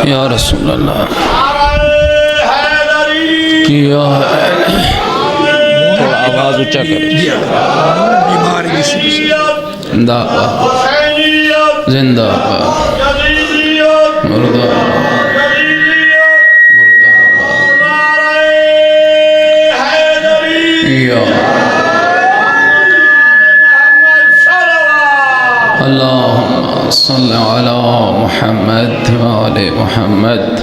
یا رسول اللہ یا تھوڑا آواز اونچا کریں زندہ باد زندہ باد مردہ مردہ یا اللہم صلی علی محمد وآل محمد۔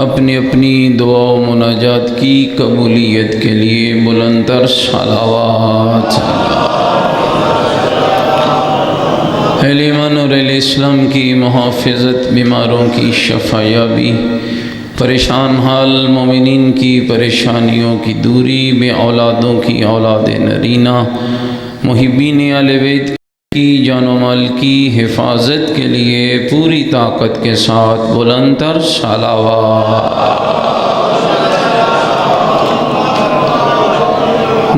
اپنی اپنی دعا و مناجات کی قبولیت کے لیے بلند تر صلوات۔ اہل ایمان اور اہل اسلام کی محافظت، بیماروں کی شفا یابی، پریشان حال مومنین کی پریشانیوں کی دوری، بے اولادوں کی اولاد نرینہ، محبین اہل بیت کی جان و مال کی حفاظت کے لیے پوری طاقت کے ساتھ بلند تر صلوات۔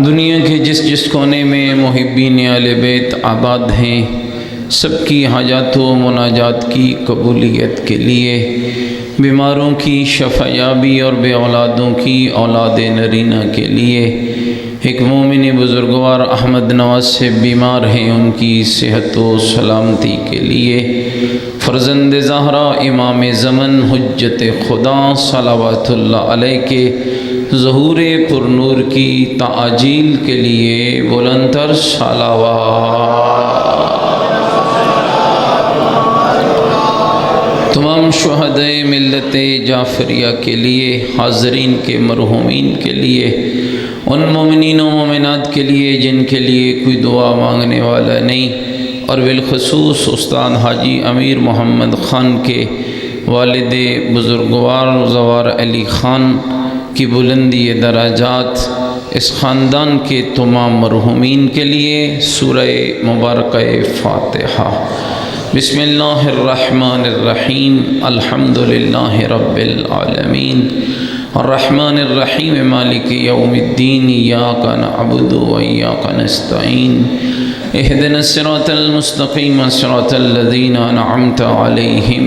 دنیا کے جس کونے میں محبین اہل بیت آباد ہیں، سب کی حاجات و مناجات کی قبولیت کے لیے، بیماروں کی شفا یابی اور بے اولادوں کی اولاد نرینہ کے لیے، ایک مومن بزرگوار احمد نواز سے بیمار ہیں، ان کی صحت و سلامتی کے لیے، فرزند زہرا امام زمن حجت خدا صلوات اللہ علیہ کے ظہور پر نور کی تعجیل کے لیے بلند تر صلوات۔ تمام شہدائے ملت جعفریہ کے لیے، حاضرین کے مرحومین کے لیے، ان مومنین و مومنات کے لیے جن کے لیے کوئی دعا مانگنے والا نہیں، اور بالخصوص استاد حاجی امیر محمد خان کے والد بزرگوار زوار علی خان کی بلندی درجات، اس خاندان کے تمام مرحومین کے لیے سورہ مبارکہ فاتحہ۔ بسم اللہ الرحمن الرحیم، الحمدللہ رب العالمین، الرحمن الرحیم، مالک یوم الدین، ایاک نعبد و ایاک نستعین، اہدنا الصراط المستقیم، صراط الذین انعمت علیہم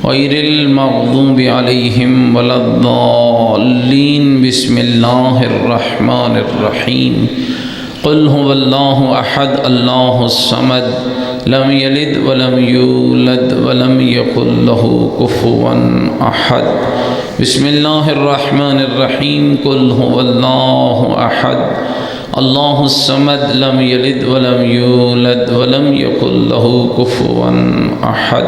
غیر المغضوب علیہم ولا الضالین۔ بسم اللہ الرحمن الرحیم، قل هو اللہ احد اللہ الصمد، لم یلد ولم یولد ولم یکن له کفوا احد۔ بسم اللہ الرحمن الرحیم، قل هو اللہ احد اللہ الصمد، لم یلد ولم یولد ولم یکن له کفوا احد۔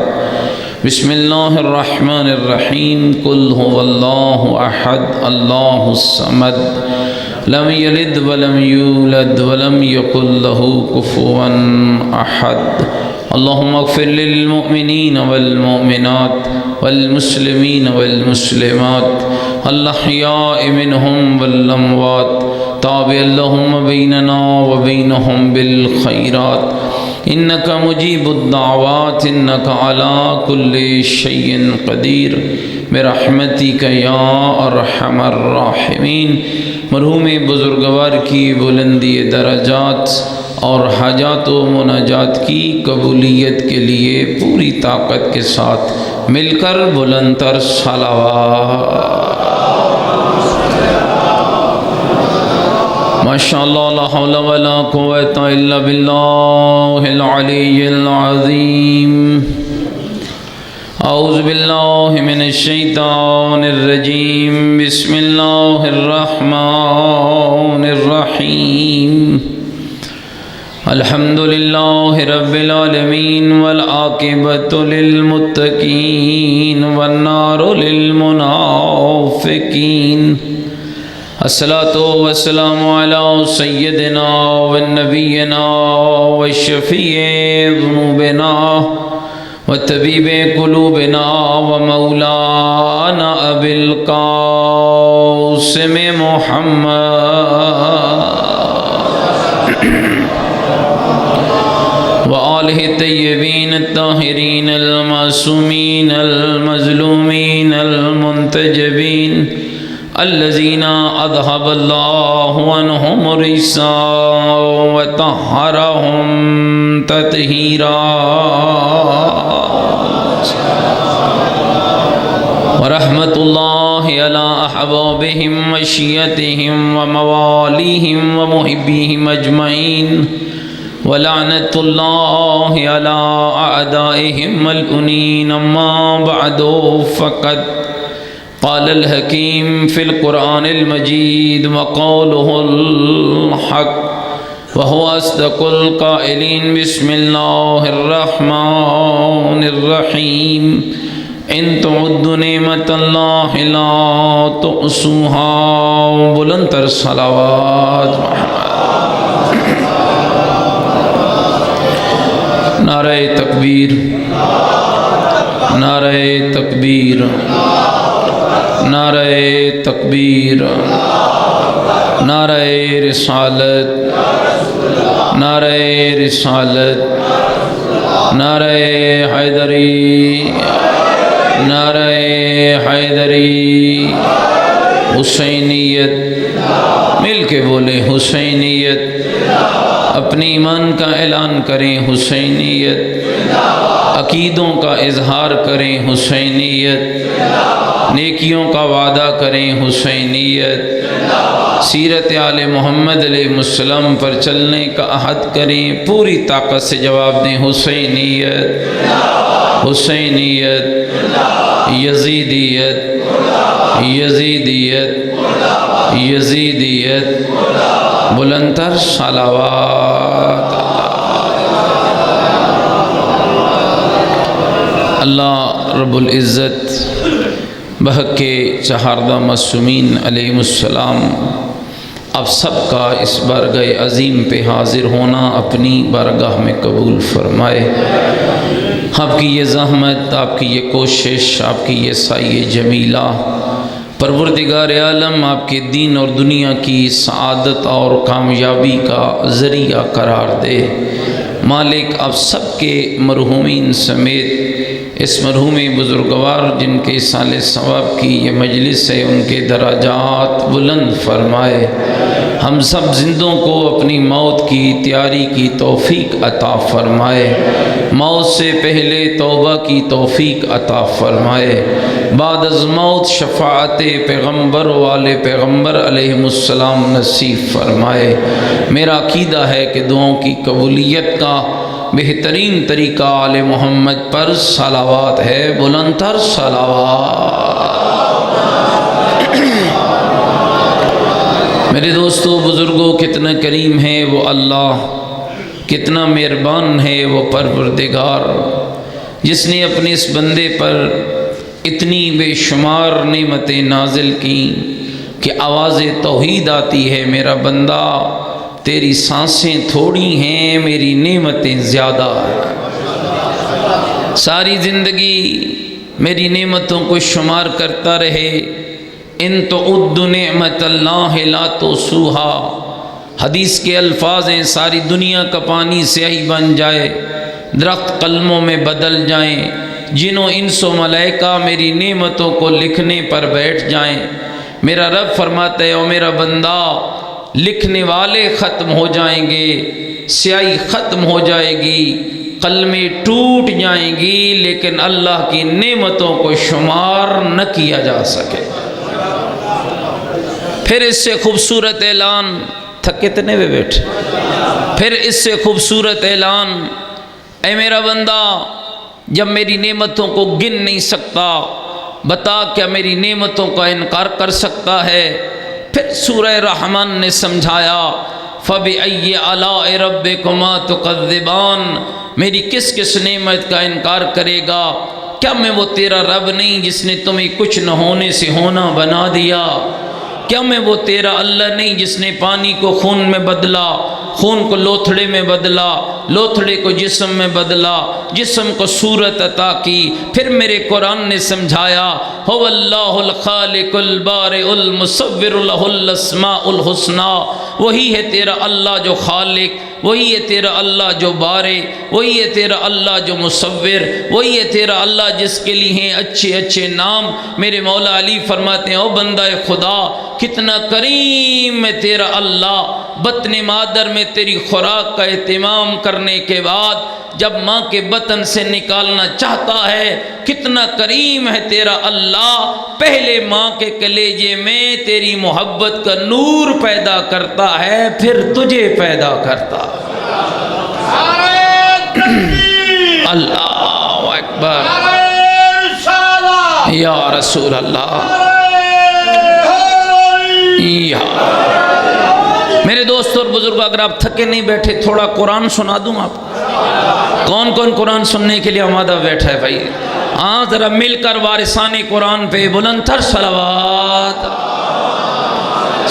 بسم اللہ الرحمن الرحیم، قل هو اللہ احد اللہ الصمد، لم یلد ولم یولد ولم یکن له کفوا احد۔ اللہم اغفر للمؤمنین والمؤمنات والمسلمین والمسلمات الاحیاء منہم والاموات، تابع اللہم بیننا وبینہم بالخیرات، انک مجیب الدعوات، انک علی کل شیء قدیر، برحمتک یا ارحم الراحمین۔ مرحوم بزرگوار کی بلندی درجات اور حاجات و مناجات کی قبولیت کے لیے پوری طاقت کے ساتھ مل کر بلند تر صلوات۔ ماشاءاللہ، لا حول ولا قوة الا باللہ العلی العظیم۔ اعوذ باللہ من الشیطان الرجیم، بسم اللہ الرحمن الرحیم، الحمدللہ رب العالمین، والعاقبۃ للمتقین، والنار للمنافقین۔ الصلاۃ والسلام علی سیدنا ونبینا وشفیع ذنوبنا وطبیب قلوبنا ومولانا ابی القاسم محمد وآلہ الطیبین الطاہرین المعصومین المظلومین المنتجبین، الذین اذھب اللہ عنہم الرجس وطہرہم تطہیرا۔ وأصحابهم وشيعتهم ومواليهم ومحبيهم أجمعين ولعنة الله على أعدائهم ملعونين. أما بعد فقد قال الحكيم في القرآن المجيد وقوله الحق وهو أصدق القائلين. بسم الله الرحمن الرحيم. إن تعدوا نعمة الله لا تحصوها. بلند تر صلوات نعرہ تکبیر، نعرہ تکبیر، نعرہ تکبیر، نعرہ رسالت، نعرہ رسالت، نعرہ حیدری، نعرہ حیدری، حسینیت، مل کے بولے حسینیت، اپنے ایمان کا اعلان کریں حسینیت، عقیدوں کا اظہار کریں حسینیت، نیکیوں کا وعدہ کریں حسینیت، سیرت آل محمد علیہ السلام پر چلنے کا عہد کریں، پوری طاقت سے جواب دیں حسینیت، حسینیت، یزیدیت، یزیدیت، یزیدیت، بلندتر صلوات. اللہ رب العزت بحق چہاردہ معصومین علیہ السلام اب سب کا اس بارگاہ عظیم پہ حاضر ہونا اپنی بارگاہ میں قبول فرمائے. آپ کی یہ زحمت، آپ کی یہ کوشش، آپ کی یہ سعی جمیلہ پروردگار عالم آپ کے دین اور دنیا کی سعادت اور کامیابی کا ذریعہ قرار دے. مالک آپ سب کے مرحومین سمیت اس مرحوم بزرگوار جن کے سال ثواب کی یہ مجلس ہے ان کے درجات بلند فرمائے. ہم سب زندوں کو اپنی موت کی تیاری کی توفیق عطا فرمائے. موت سے پہلے توبہ کی توفیق عطا فرمائے. بعد از موت شفاعت پیغمبر والے پیغمبر علیہ السلام نصیب فرمائے. میرا عقیدہ ہے کہ دعاؤں کی قبولیت کا بہترین طریقہ آل محمد پر صلوات ہے. بلند تر صلوات. میرے دوستو بزرگوں، کتنا کریم ہے وہ اللہ، کتنا مہربان ہے وہ پروردگار، جس نے اپنے اس بندے پر اتنی بے شمار نعمتیں نازل کی کہ آواز توحید آتی ہے میرا بندہ تیری سانسیں تھوڑی ہیں، میری نعمتیں زیادہ ہیں. ساری زندگی میری نعمتوں کو شمار کرتا رہے. ان تعدوا نعمت اللہ لا تحصوها. حدیث کے الفاظ ہیں ساری دنیا کا پانی سیاہی بن جائے، درخت قلموں میں بدل جائیں، جنوں انس و ملائکہ میری نعمتوں کو لکھنے پر بیٹھ جائیں، میرا رب فرماتا ہے او میرا بندہ لکھنے والے ختم ہو جائیں گے، سیاہی ختم ہو جائے گی، قلمیں ٹوٹ جائیں گی، لیکن اللہ کی نعمتوں کو شمار نہ کیا جا سکے. پھر اس سے خوبصورت اعلان، تھکے تنے ہوئے بیٹھے، پھر اس سے خوبصورت اعلان، اے میرا بندہ جب میری نعمتوں کو گن نہیں سکتا بتا کیا میری نعمتوں کا انکار کر سکتا ہے. پھر سورہ رحمان نے سمجھایا فَبِأَيِّ آلَاءِ رَبِّكُمَا تُكَذِّبَانِ. میری کس کس نعمت کا انکار کرے گا؟ کیا میں وہ تیرا رب نہیں جس نے تمہیں کچھ نہ ہونے سے ہونا بنا دیا؟ کیا میں وہ تیرا اللہ نہیں جس نے پانی کو خون میں بدلا، خون کو لوتھڑے میں بدلا، لوتھڑے کو جسم میں بدلا، جسم کو صورت عطا کی؟ پھر میرے قرآن نے سمجھایا هو اللہ الخالق البارئ المصور لہ الاسماء الحسنی. وہی ہے تیرا اللہ جو خالق، وہی ہے تیرا اللہ جو بارے، وہی ہے تیرا اللہ جو مصور، وہی ہے تیرا اللہ جس کے لیے ہیں اچھے اچھے نام. میرے مولا علی فرماتے ہیں او بندہ خدا کتنا کریم ہے تیرا اللہ، بطن مادر میں تیری خوراک کا اہتمام کرنے کے بعد جب ماں کے بطن سے نکالنا چاہتا ہے، کتنا کریم ہے تیرا اللہ، پہلے ماں کے کلیجے میں تیری محبت کا نور پیدا کرتا ہے، پھر تجھے پیدا کرتا ہے۔ اللہ اکبر، یا رسول اللہ، میرے دوست اور بزرگ، اگر آپ تھکے نہیں بیٹھے تھوڑا قرآن سنا دوں آپ کو؟ کون کون قرآن سننے کے لیے آمادہ بیٹھا ہے بھائی؟ ہاں ذرا مل کر وارثان قرآن پہ بلند تر صلوات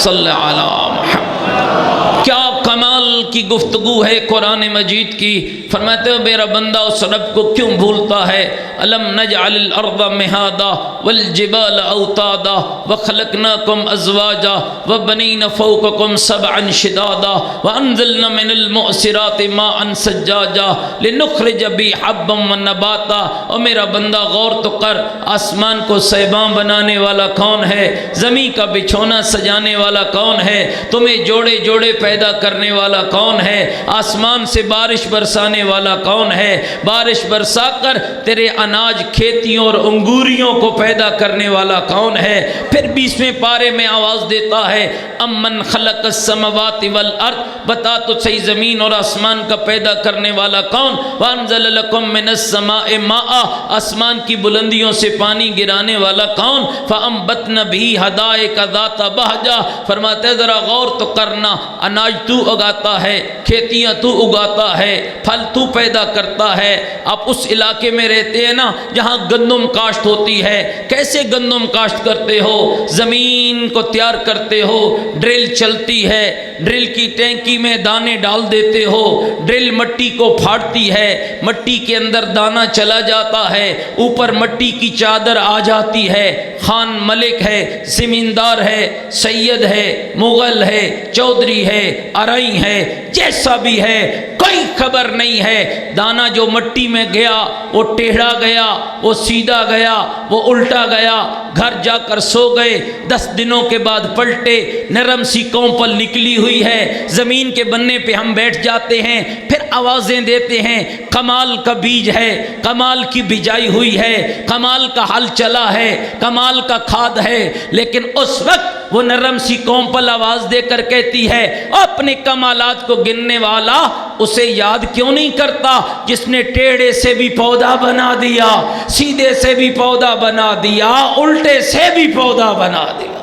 صلی علی محمد۔ کیا کمال کی گفتگو ہے قرآن مجید کی۔ فرماتے ہو میرا بندہ اس رب کو کیوں بھولتا ہے؟ الم نجعل الارض مہادا والجبال اوتادا وخلقناکم ازواجا وبنین فوقکم سبعا شدادا وانزلنا من المعصرات ماء سجاجا لنخرج به حبا ونباتا۔ اور میرا بندہ غور تو کر، آسمان کو سیباں بنانے والا کون ہے؟ زمین کا بچھونا سجانے والا کون ہے؟ تمہیں جوڑے جوڑے پیدا کرنے والا کون ہے؟ آسمان سے بارش برسانے والا کون ہے؟ بارش برسا کر تیرے اناج کھیتیوں اور انگوریوں کو پیدا کرنے والا کون ہے؟ پھر 20ویں پارے میں آواز دیتا ہے امن خلق السماوات والارض، بتا تو صحیح زمین اور آسمان کا پیدا کرنے والا کون؟ وانزل لکم من السماء ماء، آسمان کی بلندیوں سے پانی گرانے والا کون؟ فانبتنا به حدائق ذات بہجہ۔ فرماتے ذرا غور تو کرنا، اناج تو اگاتا ہے، کھیتیاں تو اگاتا ہے، پھل تو پیدا کرتا ہے۔ آپ اس علاقے میں رہتے ہیں نا جہاں گندم کاشت ہوتی ہے، کیسے گندم کاشت کرتے ہو؟ زمین کو تیار کرتے ہو، ڈرل چلتی ہے، ڈرل کی ٹینکی میں دانے ڈال دیتے ہو، ڈرل مٹی کو پھاڑتی ہے، مٹی کے اندر دانہ چلا جاتا ہے، اوپر مٹی کی چادر آ جاتی ہے۔ خان ملک ہے، زمیندار ہے، سید ہے، مغل ہے، چودھری ہے، ارائیں ہے، جیسا بھی ہے، کوئی خبر نہیں ہے۔ دانہ جو مٹی میں گیا وہ ٹیڑھا گیا، وہ سیدھا گیا، وہ الٹا گیا، گھر جا کر سو گئے، 10 دنوں کے بعد پلٹے، نرم سی کونپل نکلی ہوئی ہے، زمین کے بننے پہ ہم بیٹھ جاتے ہیں، پھر آوازیں دیتے ہیں کمال کا بیج ہے، کمال کی بجائی ہوئی ہے، کمال کا حل چلا ہے، کمال کا کھاد ہے، لیکن اس وقت وہ نرم سی کونپل آواز دے کر کہتی ہے اپنے کمالات کو گننے والا اسے یاد کیوں نہیں کرتا جس نے ٹیڑھے سے بھی پودا بنا دیا، سیدھے سے بھی پودا بنا دیا، الٹے سے بھی پودا بنا دیا۔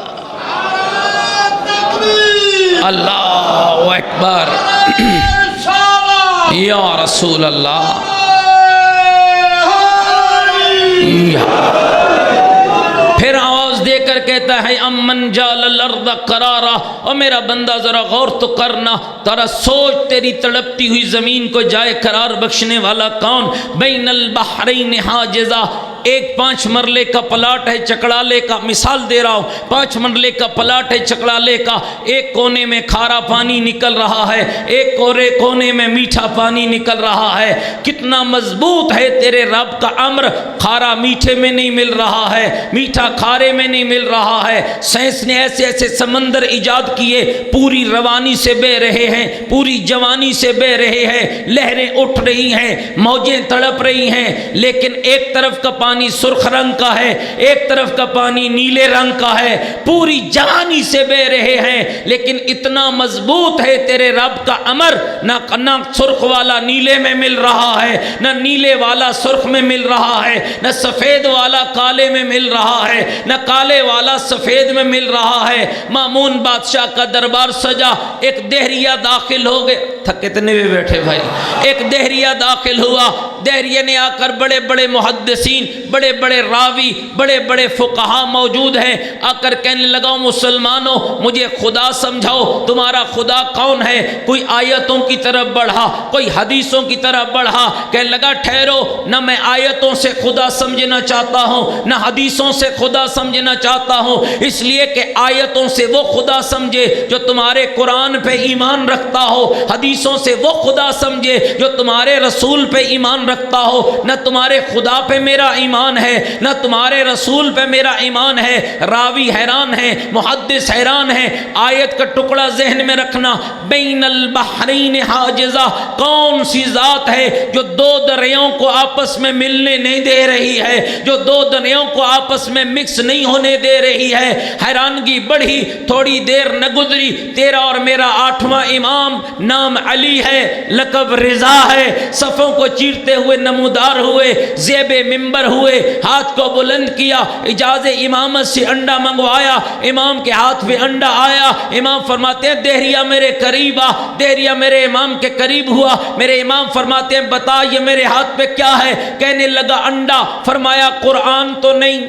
اللہ اکبر، یا رسول اللہ، پھر آواز دے کر کہتا ہے امن جعل الارض قرارا۔ اور میرا بندہ ذرا غور تو کرنا، ذرا سوچ تیری تڑپتی ہوئی زمین کو جائے قرار بخشنے والا کون؟ بین البحرین حاجزہ، ایک 5 مرلے کا پلاٹ ہے چکڑالے کا، مثال دے رہا ہوں، 5 مرلے کا پلاٹ ہے چکڑالے کا، ایک کونے میں کھارا پانی نکل رہا ہے، ایک کونے میں میٹھا پانی نکل رہا ہے۔ کتنا مضبوط ہے تیرے رب کا امر، کھارا میٹھے میں نہیں مل رہا ہے، میٹھا کھارے میں نہیں مل رہا ہے۔ سائنس نے ایسے ایسے سمندر ایجاد کیے، پوری روانی سے بہ رہے ہیں، پوری جوانی سے بہ رہے ہیں، لہریں اٹھ رہی ہیں، موجیں تڑپ رہی ہیں، لیکن ایک طرف کا پانی سرخ رنگ کا ہے، ایک طرف کا پانی نیلے رنگ کا ہے، پوری جوانی سے بہ رہے ہیں، لیکن اتنا مضبوط ہے تیرے رب کا امر، نہ سرخ والا نیلے میں مل رہا ہے، نہ نیلے والا سرخ میں مل رہا ہے، نہ سفید والا کالے میں مل رہا ہے، نہ کالے والا سفید میں مل رہا ہے۔ مامون بادشاہ کا دربار سجا، ایک دہریہ داخل ہو گئے، تھکے کتنے بھی بیٹھے بھائی، ایک دہریہ داخل ہوا، دہریہ نے آ کر بڑے بڑے محدثین، بڑے بڑے راوی، بڑے بڑے فقہا موجود ہیں، آ کر کہنے لگا مسلمانوں مجھے خدا سمجھاؤ، تمہارا خدا کون ہے؟ کوئی آیتوں کی طرف بڑھا، کوئی حدیثوں کی طرف بڑھا، کہنے لگا ٹھہرو، نہ میں آیتوں سے خدا سمجھنا چاہتا ہوں، نہ حدیثوں سے خدا سمجھنا چاہتا ہوں، اس لیے کہ آیتوں سے وہ خدا سمجھے جو تمہارے قرآن پہ ایمان رکھتا ہو، حدیثوں سے وہ خدا سمجھے جو تمہارے رسول پہ ایمان رکھتا ہو، نہ تمہارے خدا پہ میرا ایمان ہے، نہ تمہارے رسول پہ میرا ایمان ہے۔ راوی حیران ہے، محدث حیران ہے۔ آیت کا ٹکڑا ذہن میں رکھنا، بین البحرین حاجزہ، کون سی ذات ہے جو دو دریاؤں کو آپس میں ملنے نہیں دے رہی ہے، جو دو دریاؤں کو آپس میں مکس نہیں ہونے دے رہی ہے؟ حیرانگی بڑھی، تھوڑی دیر نہ گزری، تیرا اور میرا 8واں امام، نام علی ہے، لقب رضا ہے، صفوں کو چیرتے ہوئے نمودار ہوئے، زیب منبر ہوئے، ہاتھ کو بلند کیا، اجازت امامت سے انڈا منگوایا، امام کے ہاتھ پہ انڈا آیا، امام فرماتے ہیں دہریہ میرے قریب آ، دہریہ میرے امام کے قریب ہوا، میرے امام فرماتے ہیں بتا یہ میرے ہاتھ پہ کیا ہے؟ کہنے لگا انڈا، فرمایا قرآن تو نہیں؟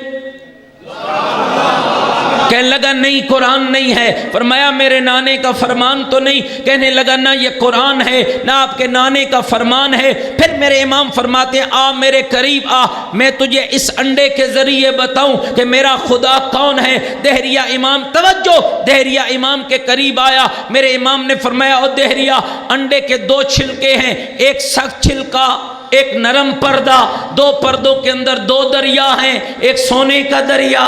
کہنے لگا نہیں قرآن نہیں ہے۔ فرمایا میرے نانے کا فرمان تو نہیں؟ کہنے لگا نہ یہ قرآن ہے نہ آپ کے نانے کا فرمان ہے۔ پھر میرے امام فرماتے ہیں آ میرے قریب آ، میں تجھے اس انڈے کے ذریعے بتاؤں کہ میرا خدا کون ہے۔ دہریہ امام، توجہ، دہریہ امام کے قریب آیا، میرے امام نے فرمایا او دہریہ، انڈے کے 2 چھلکے ہیں، ایک سخت چھلکا، ایک نرم پردہ، 2 پردوں کے اندر 2 دریا ہیں، ایک سونے کا دریا،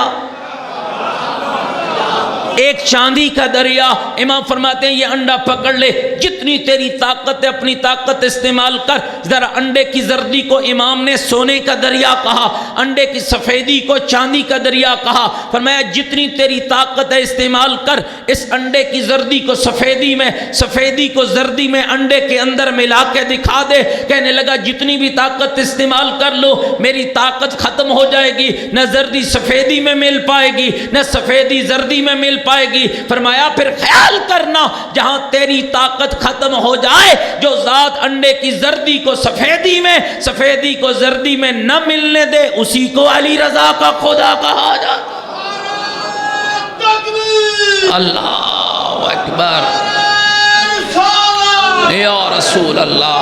ایک چاندی کا دریا۔ امام فرماتے ہیں یہ انڈا پکڑ لے، جتنی تیری طاقت ہے اپنی طاقت استعمال کر۔ ذرا انڈے کی زردی کو امام نے سونے کا دریا کہا، انڈے کی سفیدی کو چاندی کا دریا کہا۔ فرمایا جتنی تیری طاقت ہے استعمال کر، اس انڈے کی زردی کو سفیدی میں، سفیدی کو زردی میں انڈے کے اندر ملا کے دکھا دے۔ کہنے لگا جتنی بھی طاقت استعمال کر لو میری طاقت ختم ہو جائے گی، نہ زردی سفیدی میں مل پائے گی نہ سفیدی زردی میں مل پائے گی۔ فرمایا پھر خیال کرنا جہاں تیری طاقت ختم ہو جائے، جو ذات انڈے کی زردی کو سفیدی میں، سفیدی کو زردی میں نہ ملنے دے، اسی کو علی رضا کا خدا کہا جاتا۔ اللہ اکبر، یا رسول اللہ۔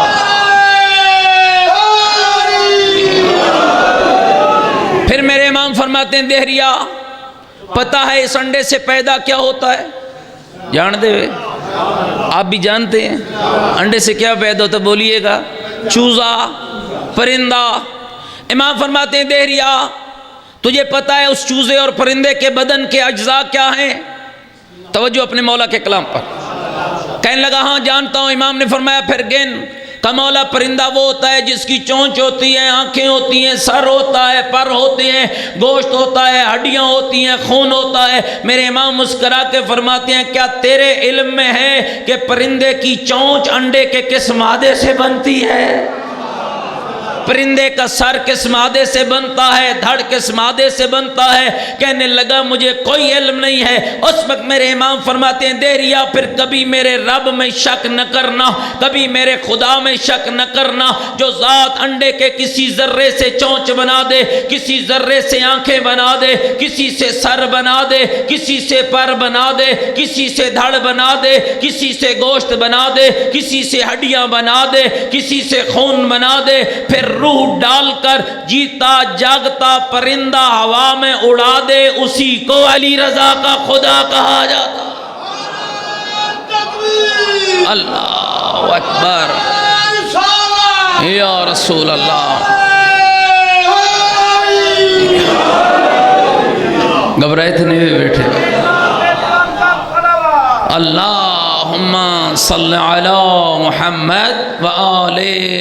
پھر میرے امام فرماتے ہیں دہریہ پتہ ہے اس انڈے سے پیدا کیا ہوتا ہے؟ جان دے آپ بھی جانتے ہیں انڈے سے کیا پیدا ہوتا ہے؟ بولیے گا چوزا، پرندہ۔ امام فرماتے ہیں دہریہ تجھے پتہ ہے اس چوزے اور پرندے کے بدن کے اجزاء کیا ہیں؟ توجہ اپنے مولا کے کلام پر۔ کہنے لگا ہاں جانتا ہوں۔ امام نے فرمایا پھر گن۔ کا مولا پرندہ وہ ہوتا ہے جس کی چونچ ہوتی ہے، آنکھیں ہوتی ہیں، سر ہوتا ہے، پر ہوتے ہیں، گوشت ہوتا ہے، ہڈیاں ہوتی ہیں، خون ہوتا ہے۔ میرے امام مسکرا کے فرماتے ہیں کیا تیرے علم میں ہے کہ پرندے کی چونچ انڈے کے کس مادے سے بنتی ہے؟ پرندے کا سر کس مادے سے بنتا ہے؟ دھڑ کس مادے سے بنتا ہے؟ کہنے لگا مجھے کوئی علم نہیں ہے۔ اس وقت میرے امام فرماتے ہیں دہریہ پھر کبھی میرے رب میں شک نہ کرنا، کبھی میرے خدا میں شک نہ کرنا، جو ذات انڈے کے کسی ذرے سے چونچ بنا دے، کسی ذرے سے آنکھیں بنا دے، کسی سے سر بنا دے، کسی سے پر بنا دے، کسی سے دھڑ بنا دے، کسی سے گوشت بنا دے، کسی سے ہڈیاں بنا دے، کسی سے خون بنا دے، پھر روح ڈال کر جیتا جاگتا پرندہ ہوا میں اڑا دے، اسی کو علی رضا کا خدا کہا جاتا۔ اللہ اکبر، یا رسول اللہ۔ گھبرائے تھے نہیں بیٹھے؟ اللہم صلی علی محمد و آل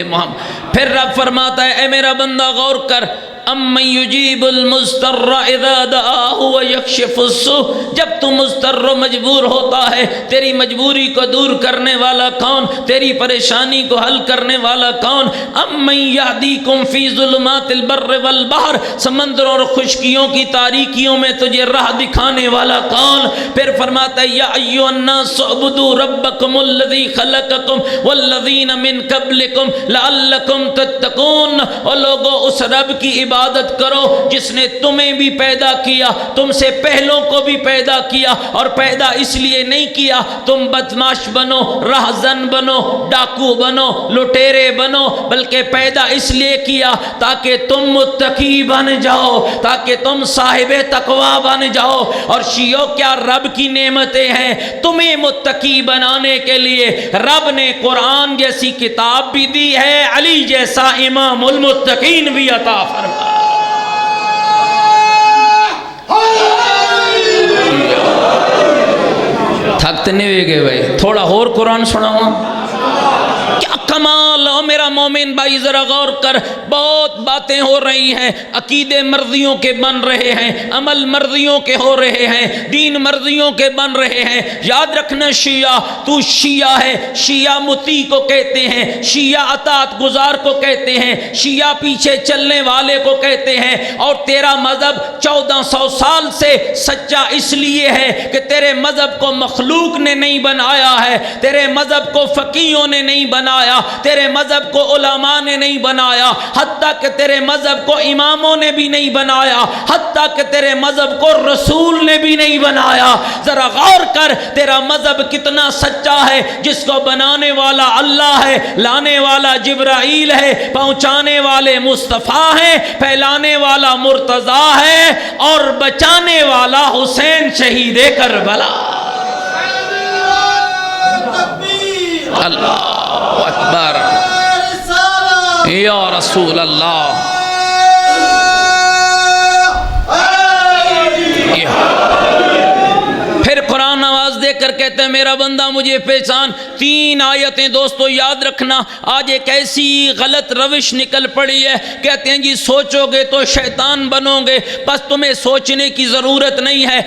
محمد۔ پھر رب فرماتا ہے اے میرا بندہ غور کر، امن یجیب المضطر اذا دعاہ ویکشف السوء، جب تو مضطر و مجبور ہوتا ہے تیری مجبوری کو دور کرنے والا کون؟ تیری پریشانی کو حل کرنے والا کون؟ امن یہدیکم فی ظلمات البر والبحر، سمندروں اور خشکیوں کی تاریکیوں میں تجھے راہ دکھانے والا کون؟ پھر فرماتا ہے یا ایھا الناس اعبدوا ربکم الذی خلقکم والذین من قبلکم لعلکم تتقون، اور لوگوں اس رب کی عبادت کرو جس نے تمہیں بھی پیدا کیا، تم سے پہلوں کو بھی پیدا کیا، اور پیدا اس لیے نہیں کیا تم بدماش بنو، رہزن بنو، ڈاکو بنو، لٹیرے بنو، بلکہ پیدا اس لیے کیا تاکہ تم متقی بن جاؤ، تاکہ تم صاحب تقوی بن جاؤ۔ اور شیعو کیا رب کی نعمتیں ہیں تمہیں متقی بنانے کے لیے؟ رب نے قرآن جیسی کتاب بھی دی ہے، علی جیسا امام المتقین بھی عطا فرمایا۔ تھکتے نہیں ہوئے گئے بھائی، تھوڑا اور قرآن سناؤں؟ کیا کمال ہو میرا مومن بھائی، ذرا غور کر، بہت باتیں ہو رہی ہیں، عقیدے مرضیوں کے بن رہے ہیں، عمل مرضیوں کے ہو رہے ہیں، دین مرضیوں کے بن رہے ہیں۔ یاد رکھنا شیعہ، تو شیعہ ہے، شیعہ مطیع کو کہتے ہیں، شیعہ اطاعت گزار کو کہتے ہیں، شیعہ پیچھے چلنے والے کو کہتے ہیں، اور تیرا مذہب 1400 سال سے سچا اس لیے ہے کہ تیرے مذہب کو مخلوق نے نہیں بنایا ہے، تیرے مذہب کو فقیہوں نے نہیں بنایا، تیرے مذہب کو علماء نے نہیں بنایا، حتیٰ کہ تیرے مذہب کو اماموں نے بھی نہیں بنایا، حتیٰ کہ تیرے مذہب کو رسول نے بھی نہیں بنایا۔ ذرا غور کر تیرا مذہب کتنا سچا ہے، جس کو بنانے والا اللہ ہے، لانے والا جبرائیل ہے، پہنچانے والے مصطفیٰ ہیں، پھیلانے والا مرتضیٰ ہے، اور بچانے والا حسین شہید کربلا۔ اللہ اکبر یا رسول اللہ۔ پھر قرآن آواز دے کر کہتے ہیں میرا بندہ مجھے پہچان۔ 3 آیتیں دوستو یاد رکھنا، آج ایک ایسی غلط روش نکل پڑی ہے، کہتے ہیں جی سوچو گے تو شیطان بنو گے، بس تمہیں سوچنے کی ضرورت نہیں ہے۔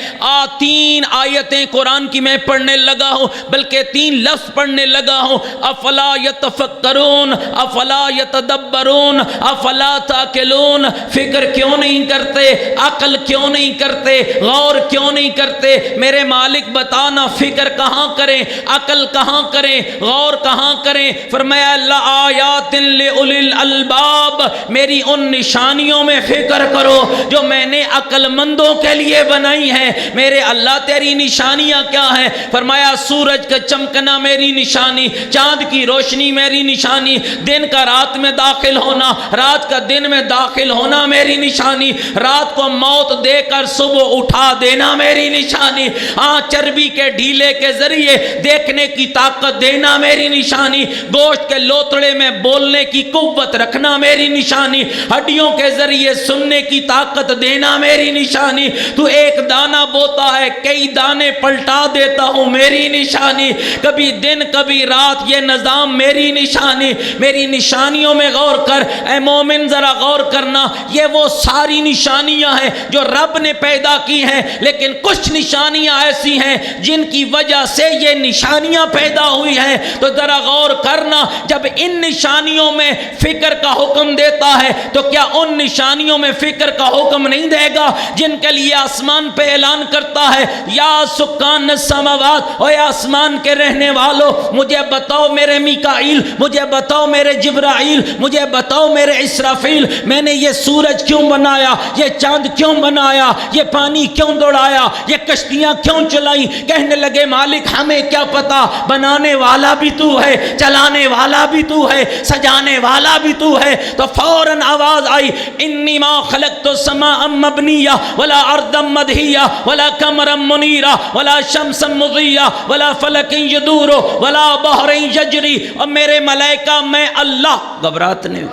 3 آیتیں قرآن کی میں پڑھنے لگا ہوں، بلکہ 3 لفظ پڑھنے لگا ہوں۔ افلا یتفکرون، افلا یتدبرون، افلا تاکلون۔ فکر کیوں نہیں کرتے، عقل کیوں نہیں کرتے، غور کیوں نہیں کرتے؟ میرے مالک بتانا فکر کہاں کریں، عقل کہاں کریں، غور کہاں کریں؟ فرمایا لآیات لأولی الالباب، میری ان نشانیوں میں فکر کرو جو میں نے عقل مندوں کے لیے بنائی ہیں۔ میرے اللہ تیری نشانیاں کیا ہیں؟ فرمایا سورج کا چمکنا میری نشانی، چاند کی روشنی میری نشانی، دن کا رات میں داخل ہونا، رات کا دن میں داخل ہونا میری نشانی، رات کو موت دے کر صبح اٹھا دینا میری نشانی، چربی کے ڈھیلے کے ذریعے دیکھنے کی طاقت دینا میری نشانی، گوشت کے لوتڑے میں بولنے کی قوت رکھنا میری نشانی، ہڈیوں کے ذریعے سننے کی طاقت دینا میری نشانی، تو ایک دانہ بوتا ہے کئی دانے پلٹا دیتا ہوں میری نشانی، کبھی دن کبھی رات یہ نظام میری نشانی۔ میری نشانیوں میں غور کر اے مومن، ذرا غور کرنا، یہ وہ ساری نشانیاں ہیں جو رب نے پیدا کی ہیں، لیکن کچھ نشانیاں ایسی ہیں جن کی وجہ سے یہ نشانیاں پیدا ہوئی ہیں۔ تو ذرا غور کرنا، جب ان نشانیوں میں فکر کا حکم دیتا ہے تو کیا ان نشانیوں میں فکر کا حکم نہیں دے گا جن کے لیے آسمان پہ اعلان کرتا ہے یا سکان السماوات، اے آسمان کے رہنے والوں مجھے بتاؤ میرے میکائیل، مجھے بتاؤ میرے جبرائیل، مجھے بتاؤ میرے اسرافیل، میں نے یہ سورج کیوں بنایا، یہ چاند کیوں بنایا، یہ پانی کیوں دوڑایا، یہ کشتیاں کیوں چلائی؟ کہنے لگے مالک ہمیں کیا پتا، بنانے والا بھی تو ہے، چلانے والا بھی تو ہے، سجانے والا بھی تو ہے۔ تو فوراً آواز آئی انی ما خلقت السماء مبنیہ ولا ارضا مدحیہ ولا قمرا منیرا ولا شمسا مضیہ ولا فلک یدور ولا بحر یجری۔ اور میرے ملائکہ میں اللہ، گھبراہٹ نہیں،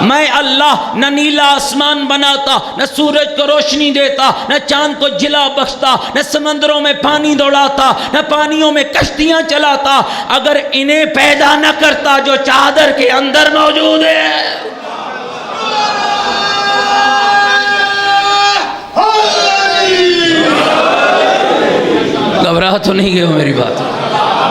میں اللہ نہ نیلا آسمان بناتا، نہ سورج کو روشنی دیتا، نہ چاند کو جلا بخشتا، نہ سمندروں میں پانی دوڑاتا، نہ پانیوں میں کشتیاں چلاتا، اگر انہیں پیدا نہ کرتا جو چادر کے اندر موجود ہے۔ گھبراہ تو نہیں گئے میری بات؟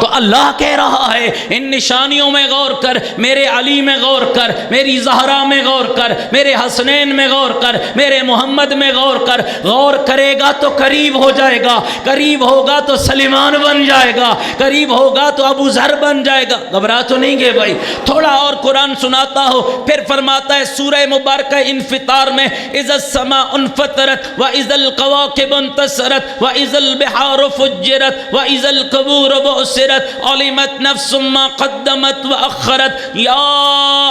تو اللہ کہہ رہا ہے ان نشانیوں میں غور کر، میرے علی میں غور کر، میری زہرا میں غور کر، میرے حسنین میں غور کر، میرے محمد میں غور کر۔ غور کرے گا تو قریب ہو جائے گا، قریب ہوگا تو سلیمان بن جائے گا، قریب ہوگا تو ابو ذر بن جائے گا۔ گھبرا تو نہیں گے بھائی؟ تھوڑا اور قرآن سناتا ہو، پھر فرماتا ہے سورہ مبارکہ انفطار میں اذا السماء انفطرت واذا الكواكب انتثرت واذا البحار فجرت واذا القبور بعثرت علمت نفس ما قدمت واخرت یا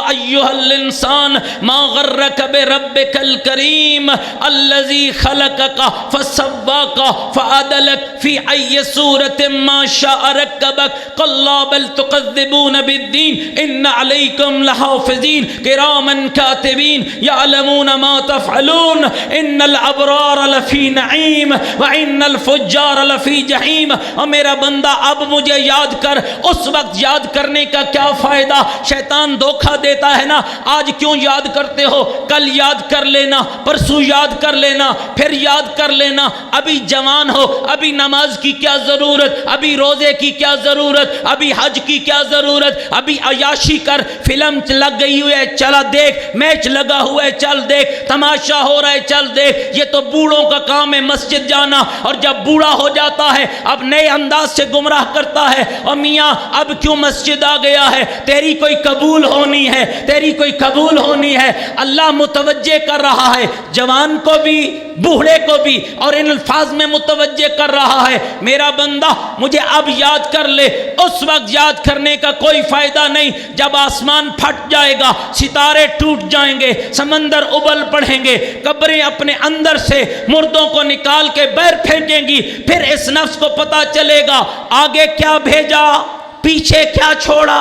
ایها الانسان ما غرك بربك الكريم الذي خلقك فسواك فعدلك في اي صورة ما شاء ركبك كلا بل تكذبون بالدين ان عليكم لحافظين كراما كاتبين يعلمون ما تفعلون ان الابرار لفی نعیم وان الفجار لفی جہیم۔ اور میرا بندہ اب مجھے یاد کر، اس وقت یاد کرنے کا کیا فائدہ؟ شیطان دھوکہ دیتا ہے نا، آج کیوں یاد کرتے ہو؟ کل یاد کر لینا، پرسوں یاد کر لینا، پھر یاد کر لینا۔ ابھی جوان ہو، ابھی نماز کی کیا ضرورت، ابھی روزے کی کیا ضرورت، ابھی حج کی کیا ضرورت؟ ابھی عیاشی کر، فلم لگ گئی ہوئی ہے چلا دیکھ، میچ لگا ہوا ہے چل دیکھ، تماشا ہو رہا ہے چل دیکھ۔ یہ تو بوڑھوں کا کام ہے مسجد جانا، اور جب بوڑھا ہو جاتا ہے اب نئے انداز سے گمراہ کرتا ہے، اور میاں اب کیوں مسجد آ گیا ہے؟ تیری کوئی قبول ہونی ہے، تیری کوئی قبول ہونی ہے۔ اللہ متوجہ کر رہا ہے جوان کو بھی، بوڑھے کو بھی، اور ان الفاظ میں متوجہ کر رہا ہے میرا بندہ مجھے اب یاد کر لے۔ اس وقت یاد کرنے کا کوئی فائدہ نہیں جب آسمان پھٹ جائے گا، ستارے ٹوٹ جائیں گے، سمندر ابل پڑیں گے، قبریں اپنے اندر سے مردوں کو نکال کے باہر پھینکیں گی، پھر اس نفس کو پتا چلے گا آگے کیا بھیجا، پیچھے کیا چھوڑا۔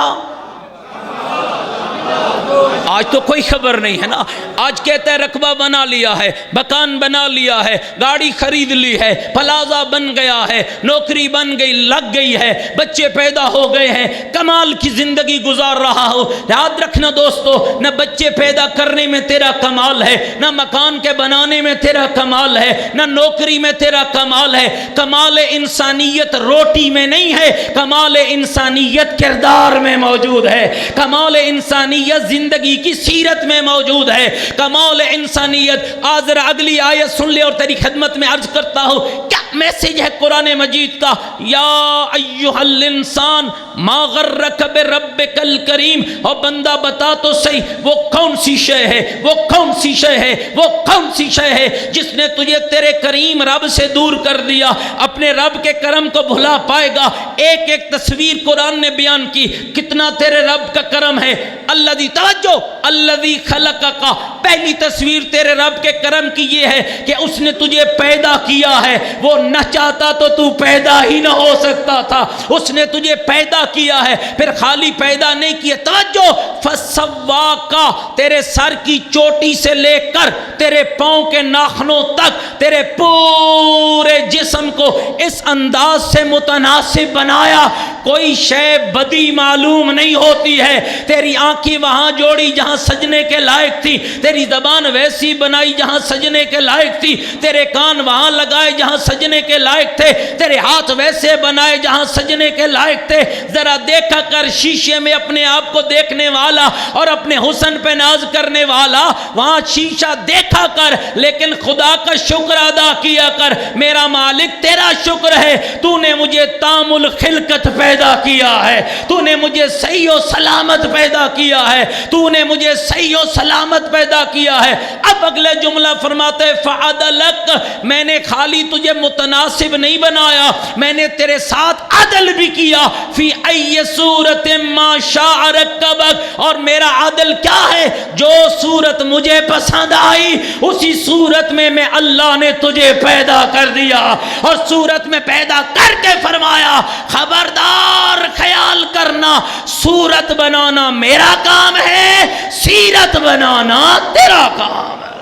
آج تو کوئی خبر نہیں ہے نا، آج کہتا ہے رقبہ بنا لیا ہے، مکان بنا لیا ہے، گاڑی خرید لی ہے، پلازا بن گیا ہے، نوکری بن گئی، لگ گئی ہے، بچے پیدا ہو گئے ہیں، کمال کی زندگی گزار رہا ہو۔ یاد رکھنا دوستو، نہ بچے پیدا کرنے میں تیرا کمال ہے، نہ مکان کے بنانے میں تیرا کمال ہے، نہ نوکری میں تیرا کمال ہے۔ کمال انسانیت روٹی میں نہیں ہے، کمال انسانیت کردار میں موجود ہے، کمال انسانیت زندگی کی سیرت میں موجود ہے، کمال انسانیت۔ آج ذرا اگلی آیت سن لے اور تیری خدمت میں عرض کرتا ہوں کیا میسج ہے قرآن مجید کا۔ یا ایھا الانسان ما غرک بربک الکریم۔ اور بندہ بتا تو صحیح وہ کون سی شے ہے، وہ کون سی شے ہے، وہ کون سی شے ہے جس نے تجھے تیرے کریم رب سے دور کر دیا، اپنے رب کے کرم کو بھلا پائے گا۔ ایک ایک تصویر قرآن نے بیان کی، کتنا تیرے رب کا کرم ہے۔ الذی، توجہ، الذی خلقک، پہلی تصویر تیرے رب کے کرم کی یہ ہے کہ اس نے تجھے پیدا کیا ہے، وہ نہ چاہتا تو پیدا ہی نہ ہو سکتا تھا، اس نے تجھے پیدا کیا ہے، پھر خالی پیدا نہیں کیا، توجہ، فسواک، تیرے سر کی چوٹی سے لے کر تیرے پاؤں کے ناخنوں تک تیرے پورے جسم کو اس انداز سے متناسب بنایا، کوئی شے بدی معلوم نہیں ہوتی ہے۔ تیری آنکھیں وہاں جوڑی جہاں سجنے کے لائق تھی، تیری زبان ویسی بنائی جہاں سجنے کے لائق تھی، تیرے کان وہاں لگائے جہاں سجنے کے لائق تھے، تیرے ہاتھ ویسے بنائے جہاں سجنے کے لائق تھے۔ ذرا دیکھا کر شیشے میں اپنے آپ کو دیکھنے والا اور اپنے حسن پہ ناز کرنے والا، وہاں شیشہ دیکھا کر لیکن خدا کا شکر ادا کیا کر۔ میرا مالک تیرا شکر ہے، تو نے مجھے تام الخلقت پیدا کیا ہے، تو نے مجھے صحیح و سلامت پیدا کیا ہے، تو نے مجھے صحیح و سلامت پیدا کیا ہے۔ اب اگلے جملہ فرماتے فعدلک، میں نے خالی تجھے متناسب نہیں بنایا، میں نے تیرے ساتھ عدل بھی کیا، فی ای صورت ما شاء رکبک، اور میرا عدل کیا ہے؟ جو صورت مجھے پسند آئی اسی صورت میں اللہ نے تجھے پیدا کر دیا، اور صورت میں پیدا کر کے فرمایا خبردار خیال کرنا، صورت بنانا میرا کام ہے، سیرت بنانا تیرا کام ہے۔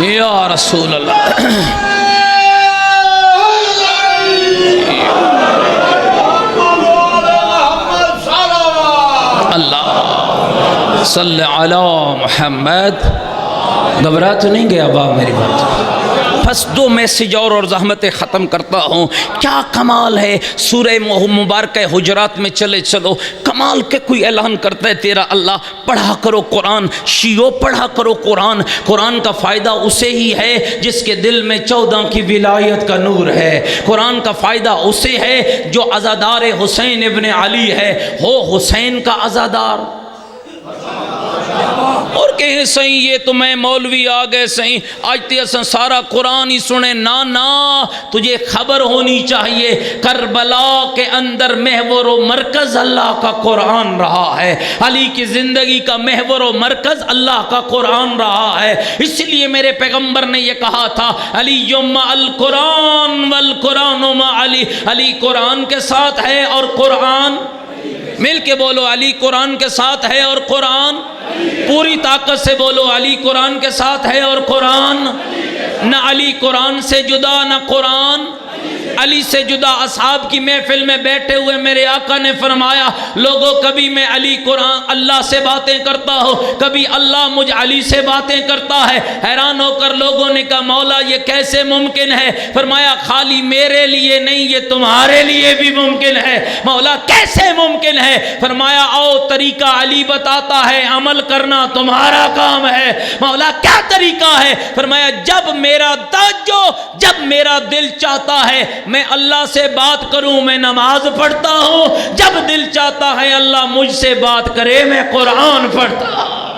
یا رسول اللہ، اللہ صلی علی محمد گھبرا تو نہیں گیا باپ میری بات؟ بس دو میسیج اور زحمتیں ختم کرتا ہوں. کیا کمال ہے سورہ مبارکہ حجرات میں چلے چلو کمال کے کوئی اعلان کرتا ہے تیرا اللہ. پڑھا کرو قرآن شیعو پڑھا کرو قرآن. قرآن کا فائدہ اسے ہی ہے جس کے دل میں 14 کی ولایت کا نور ہے. قرآن کا فائدہ اسے ہے جو عزادار حسین ابن علی ہے. ہو حسین کا عزادار. اور کہیں صحیح یہ تو میں مولوی آ گئے صحیح آج تے سارا قرآن ہی سنے. نا تجھے خبر ہونی چاہیے کربلا کے اندر محور و مرکز اللہ کا قرآن رہا ہے. علی کی زندگی کا محور و مرکز اللہ کا قرآن رہا ہے. اس لیے میرے پیغمبر نے یہ کہا تھا علی مع القرآن والقرآن مع علی. علی قرآن کے ساتھ ہے اور قرآن مل کے بولو علی قرآن کے ساتھ ہے اور قرآن پوری طاقت سے بولو علی قرآن کے ساتھ ہے اور قرآن. نہ علی قرآن سے جدا نہ قرآن علی سے جدا. اصحاب کی محفل میں بیٹھے ہوئے میرے آقا نے فرمایا لوگوں کبھی میں علی قرآن اللہ سے باتیں کرتا ہوں کبھی اللہ مجھ علی سے باتیں کرتا ہے. حیران ہو کر لوگوں نے کہا مولا یہ کیسے ممکن ہے؟ فرمایا خالی میرے لیے نہیں یہ تمہارے لیے بھی ممکن ہے. مولا کیسے ممکن ہے؟ فرمایا آؤ طریقہ علی بتاتا ہے عمل کرنا تمہارا کام ہے. مولا کیا طریقہ ہے؟ فرمایا جب میرا دل چاہتا ہے میں اللہ سے بات کروں میں نماز پڑھتا ہوں. جب دل چاہتا ہے اللہ مجھ سے بات کرے میں قرآن پڑھتا ہوں.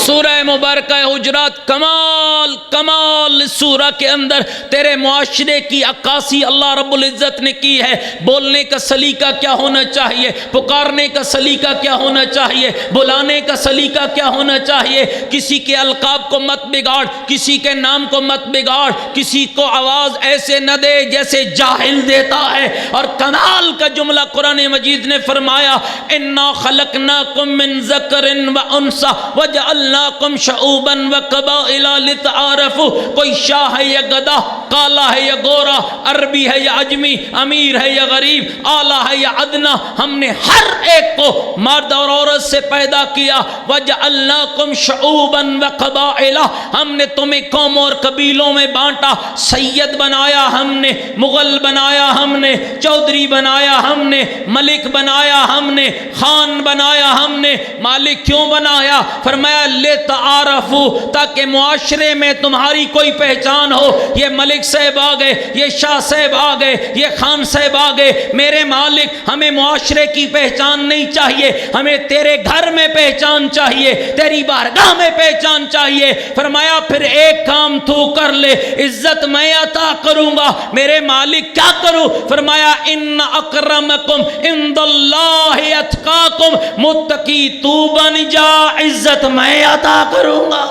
سورہ مبارکہ حجرات کمال سورہ کے اندر تیرے معاشرے کی عکاسی اللہ رب العزت نے کی ہے. بولنے کا سلیقہ کیا ہونا چاہیے, پکارنے کا سلیقہ کیا ہونا چاہیے, بلانے کا سلیقہ کیا ہونا چاہیے. کسی کے القاب کو مت بگاڑ, کسی کے نام کو مت بگاڑ, کسی کو آواز ایسے نہ دے جیسے جاہل دیتا ہے. اور کمال کا جملہ قرآن مجید نے فرمایا انا خلقناکم من ذکر و انثی وجعلناکم شعوبا وقبائل لتعارفوا. کوئی شاہ ہے یا گدھا, کالا ہے یا گورا, عربی ہے یا عجمی, امیر ہے یا غریب, اعلیٰ ہے یا ادنا, ہم نے ہر ایک کو مرد اور عورت سے پیدا کیا. وجعلناکم شعوبا وقبائل, ہم نے تمہیں قوموں اور قبیلوں میں بانٹا. سید بنایا ہم نے, مغل بنایا ہم نے, چودھری بنایا ہم نے, ملک بنایا ہم نے, خان بنایا ہم نے. مالک کیوں بنایا؟ فرمایا لتعارفوا, تاکہ معاشرے میں تمہاری کوئی پہچان ہو. یہ ملک صاحب آ گئے, یہ شاہ صاحب آ گئے, یہ خان صاحب آ گئے. میرے مالک ہمیں معاشرے کی پہچان نہیں چاہیے, ہمیں تیرے گھر میں پہچان چاہیے, تیری بارگاہ میں پہچان چاہیے. فرمایا پھر ایک کام تو کر لے, عزت میں عطا کروں گا. میرے مالک کیا کروں؟ فرمایا ان اکرمکم عند اللہ اتقاکم, متقی تو بن جا, عزت میں عطا کروں گا.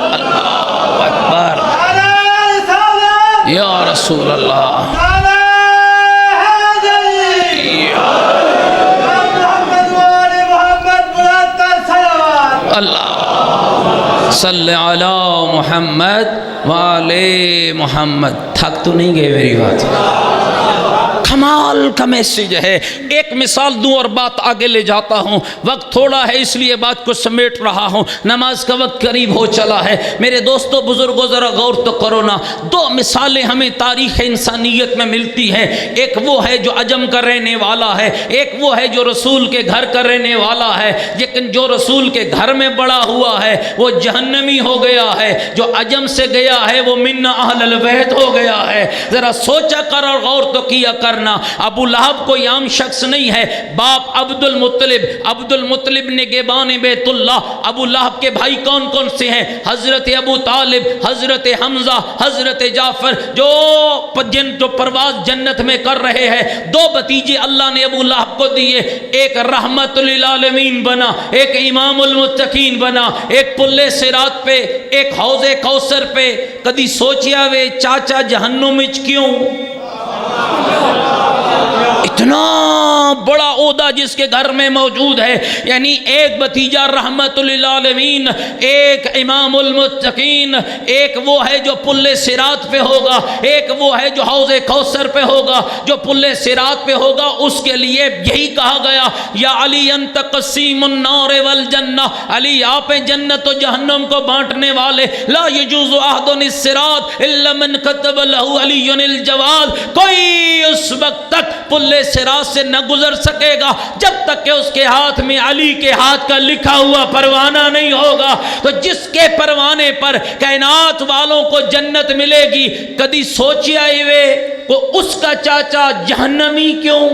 اللہ اکبر یا رسول اللہ. اللہ صلی علی محمد وعلی محمد. تھک تو نہیں گئے میری بات؟ کمال کا میسیج ہے. ایک مثال دوں اور بات آگے لے جاتا ہوں, وقت تھوڑا ہے اس لیے بات کو سمیٹ رہا ہوں, نماز کا وقت قریب ہو چلا ہے. میرے دوستو بزرگوں ذرا غور تو کرو نا. دو مثالیں ہمیں تاریخ انسانیت میں ملتی ہیں. ایک وہ ہے جو عجم کا رہنے والا ہے, ایک وہ ہے جو رسول کے گھر کا رہنے والا ہے. لیکن جو رسول کے گھر میں بڑا ہوا ہے وہ جہنمی ہو گیا ہے, جو عجم سے گیا ہے وہ من اہل البیت ہو گیا ہے. ذرا سوچا کر اور غور تو کیا کرنا. ابو لہب کوئی عام شخص نہیں ہے. باپ عبد المطلب نے گیبان بیت اللہ. ابو لہب کے بھائی کون کون سے ہیں؟ حضرت ابو طالب, حضرت حمزہ, حضرت جعفر, جو پرواز جنت میں کر رہے ہیں. دو بتیجے اللہ نے ابو لہب کو دیے, ایک رحمت للعالمین بنا, ایک امام المتقین بنا, ایک پل صراط پہ, ایک حوض کوثر پہ. کدی سوچیا وے چاچا جہنم وچ کیوں؟ اتنا بڑا عہدہ جس کے گھر میں موجود ہے، یعنی ایک بھتیجا رحمت للعالمین، ایک امام المتقین، ایک وہ ہے جو پل صراط پہ ہوگا، ایک وہ ہے جو حوض کوثر پہ ہوگا، جو پل صراط پہ ہوگا اس کے لیے یہی کہا گیا یا علی انت قسیم النار والجنہ، علی آپ جنت و جہنم کو بانٹنے والے، لا یجوز احد الصراط الا من كتب له علی الجواد، کوئی اس وقت تک پل صراط سے نہ گزر سکے گا جب تک کہ اس کے ہاتھ میں علی کے ہاتھ کا لکھا ہوا پروانہ نہیں ہوگا۔ تو جس کے پروانے پر کائنات والوں کو جنت ملے گی، کدی سوچیا ہوئے کو اس کا چاچا جہنمی کیوں؟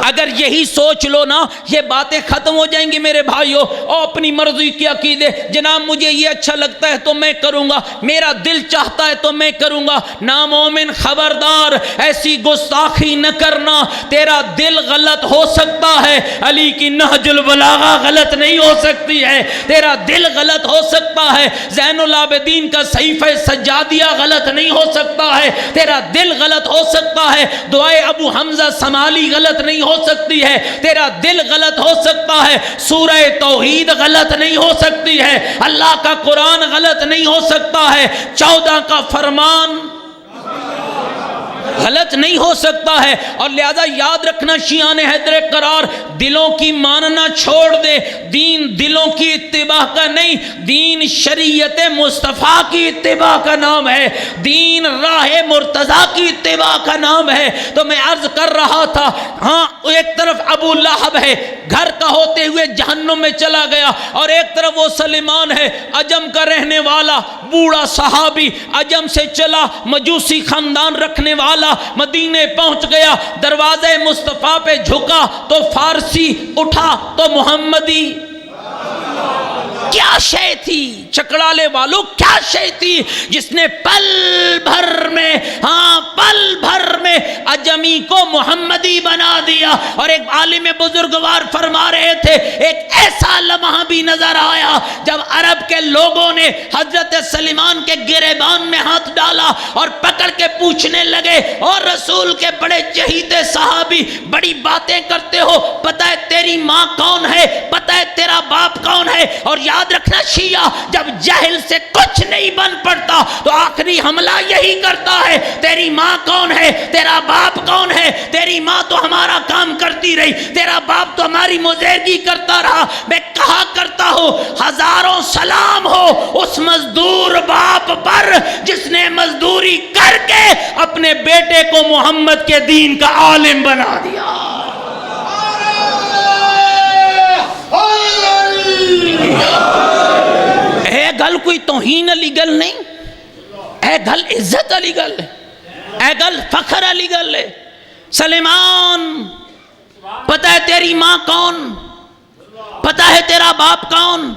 اگر یہی سوچ لو نا، یہ باتیں ختم ہو جائیں گی میرے بھائیوں۔ اور اپنی مرضی کی عقیدے، جناب مجھے یہ اچھا لگتا ہے تو میں کروں گا، میرا دل چاہتا ہے تو میں کروں گا۔ نامومن خبردار، ایسی گستاخی نہ کرنا، تیرا دل غلط ہو سکتا ہے، علی کی نہج البلاغہ غلط نہیں ہو سکتی ہے، تیرا دل غلط ہو سکتا ہے، زین العابدین کا صحیفہ سجادیہ غلط نہیں ہو سکتا ہے، تیرا دل غلط ہو سکتا ہے، دعائے ابو حمزہ سمالی غلط نہیں ہو سکتی ہے، تیرا دل غلط ہو سکتا ہے، سورہ توحید غلط نہیں ہو سکتی ہے، اللہ کا قرآن غلط نہیں ہو سکتا ہے، 14 کا فرمان غلط نہیں ہو سکتا ہے۔ اور لہذا یاد رکھنا شیعان حیدر قرار، دلوں کی ماننا چھوڑ دے، دین دلوں کی اتباع کا نہیں، دین شریعت مصطفیٰ کی اتباع کا نام ہے، دین راہ مرتضیٰ کی اتباع کا نام ہے۔ تو میں عرض کر رہا تھا، ہاں ایک طرف ابو لہب ہے، گھر کا ہوتے ہوئے جہنم میں چلا گیا، اور ایک طرف وہ سلیمان ہے، عجم کا رہنے والا بوڑھا صحابی، عجم سے چلا، مجوسی خاندان رکھنے والا، مدینے پہنچ گیا، دروازے مصطفیٰ پہ جھکا تو فارسی، اٹھا تو محمدی۔ کیا شے تھی چکڑالے والوں، کیا شے تھی جس نے پل بھر میں، ہاں پل بھر میں عجمی کو محمدی بنا دیا۔ اور ایک عالم بزرگوار فرما رہے تھے، ایک ایسا لمحہ بھی نظر آیا جب عرب کے لوگوں نے حضرت سلیمان کے گریبان میں ہاتھ ڈالا اور پکڑ کے پوچھنے لگے، اور رسول کے بڑے چہیتے صحابی بڑی باتیں کرتے ہو، پتہ ہے تیری ماں کون ہے، پتہ ہے تیرا باپ کون ہے؟ اور یاد رکھنا شیعہ جب جہل سے کچھ نہیں بن پڑتا تو آخری حملہ یہی کرتا ہے، تیری ماں کون ہے، تیرا باپ کون ہے؟ تیری ماں تو ہمارا کام کرتی رہی، تیرا باپ تو ہماری مزیدگی کرتا رہا۔ میں کہا کرتا ہوں، ہزاروں سلام ہو اس مزدور باپ پر جس نے مزدوری کر کے اپنے بیٹے کو محمد کے دین کا عالم بنا دیا۔ اے گل کوئی توہین علی گل نہیں، اے گل عزت علی گل ہے، اے گل فخر علی گل ہے۔ سلیمان، پتہ ہے تیری ماں کون، پتہ ہے تیرا باپ کون؟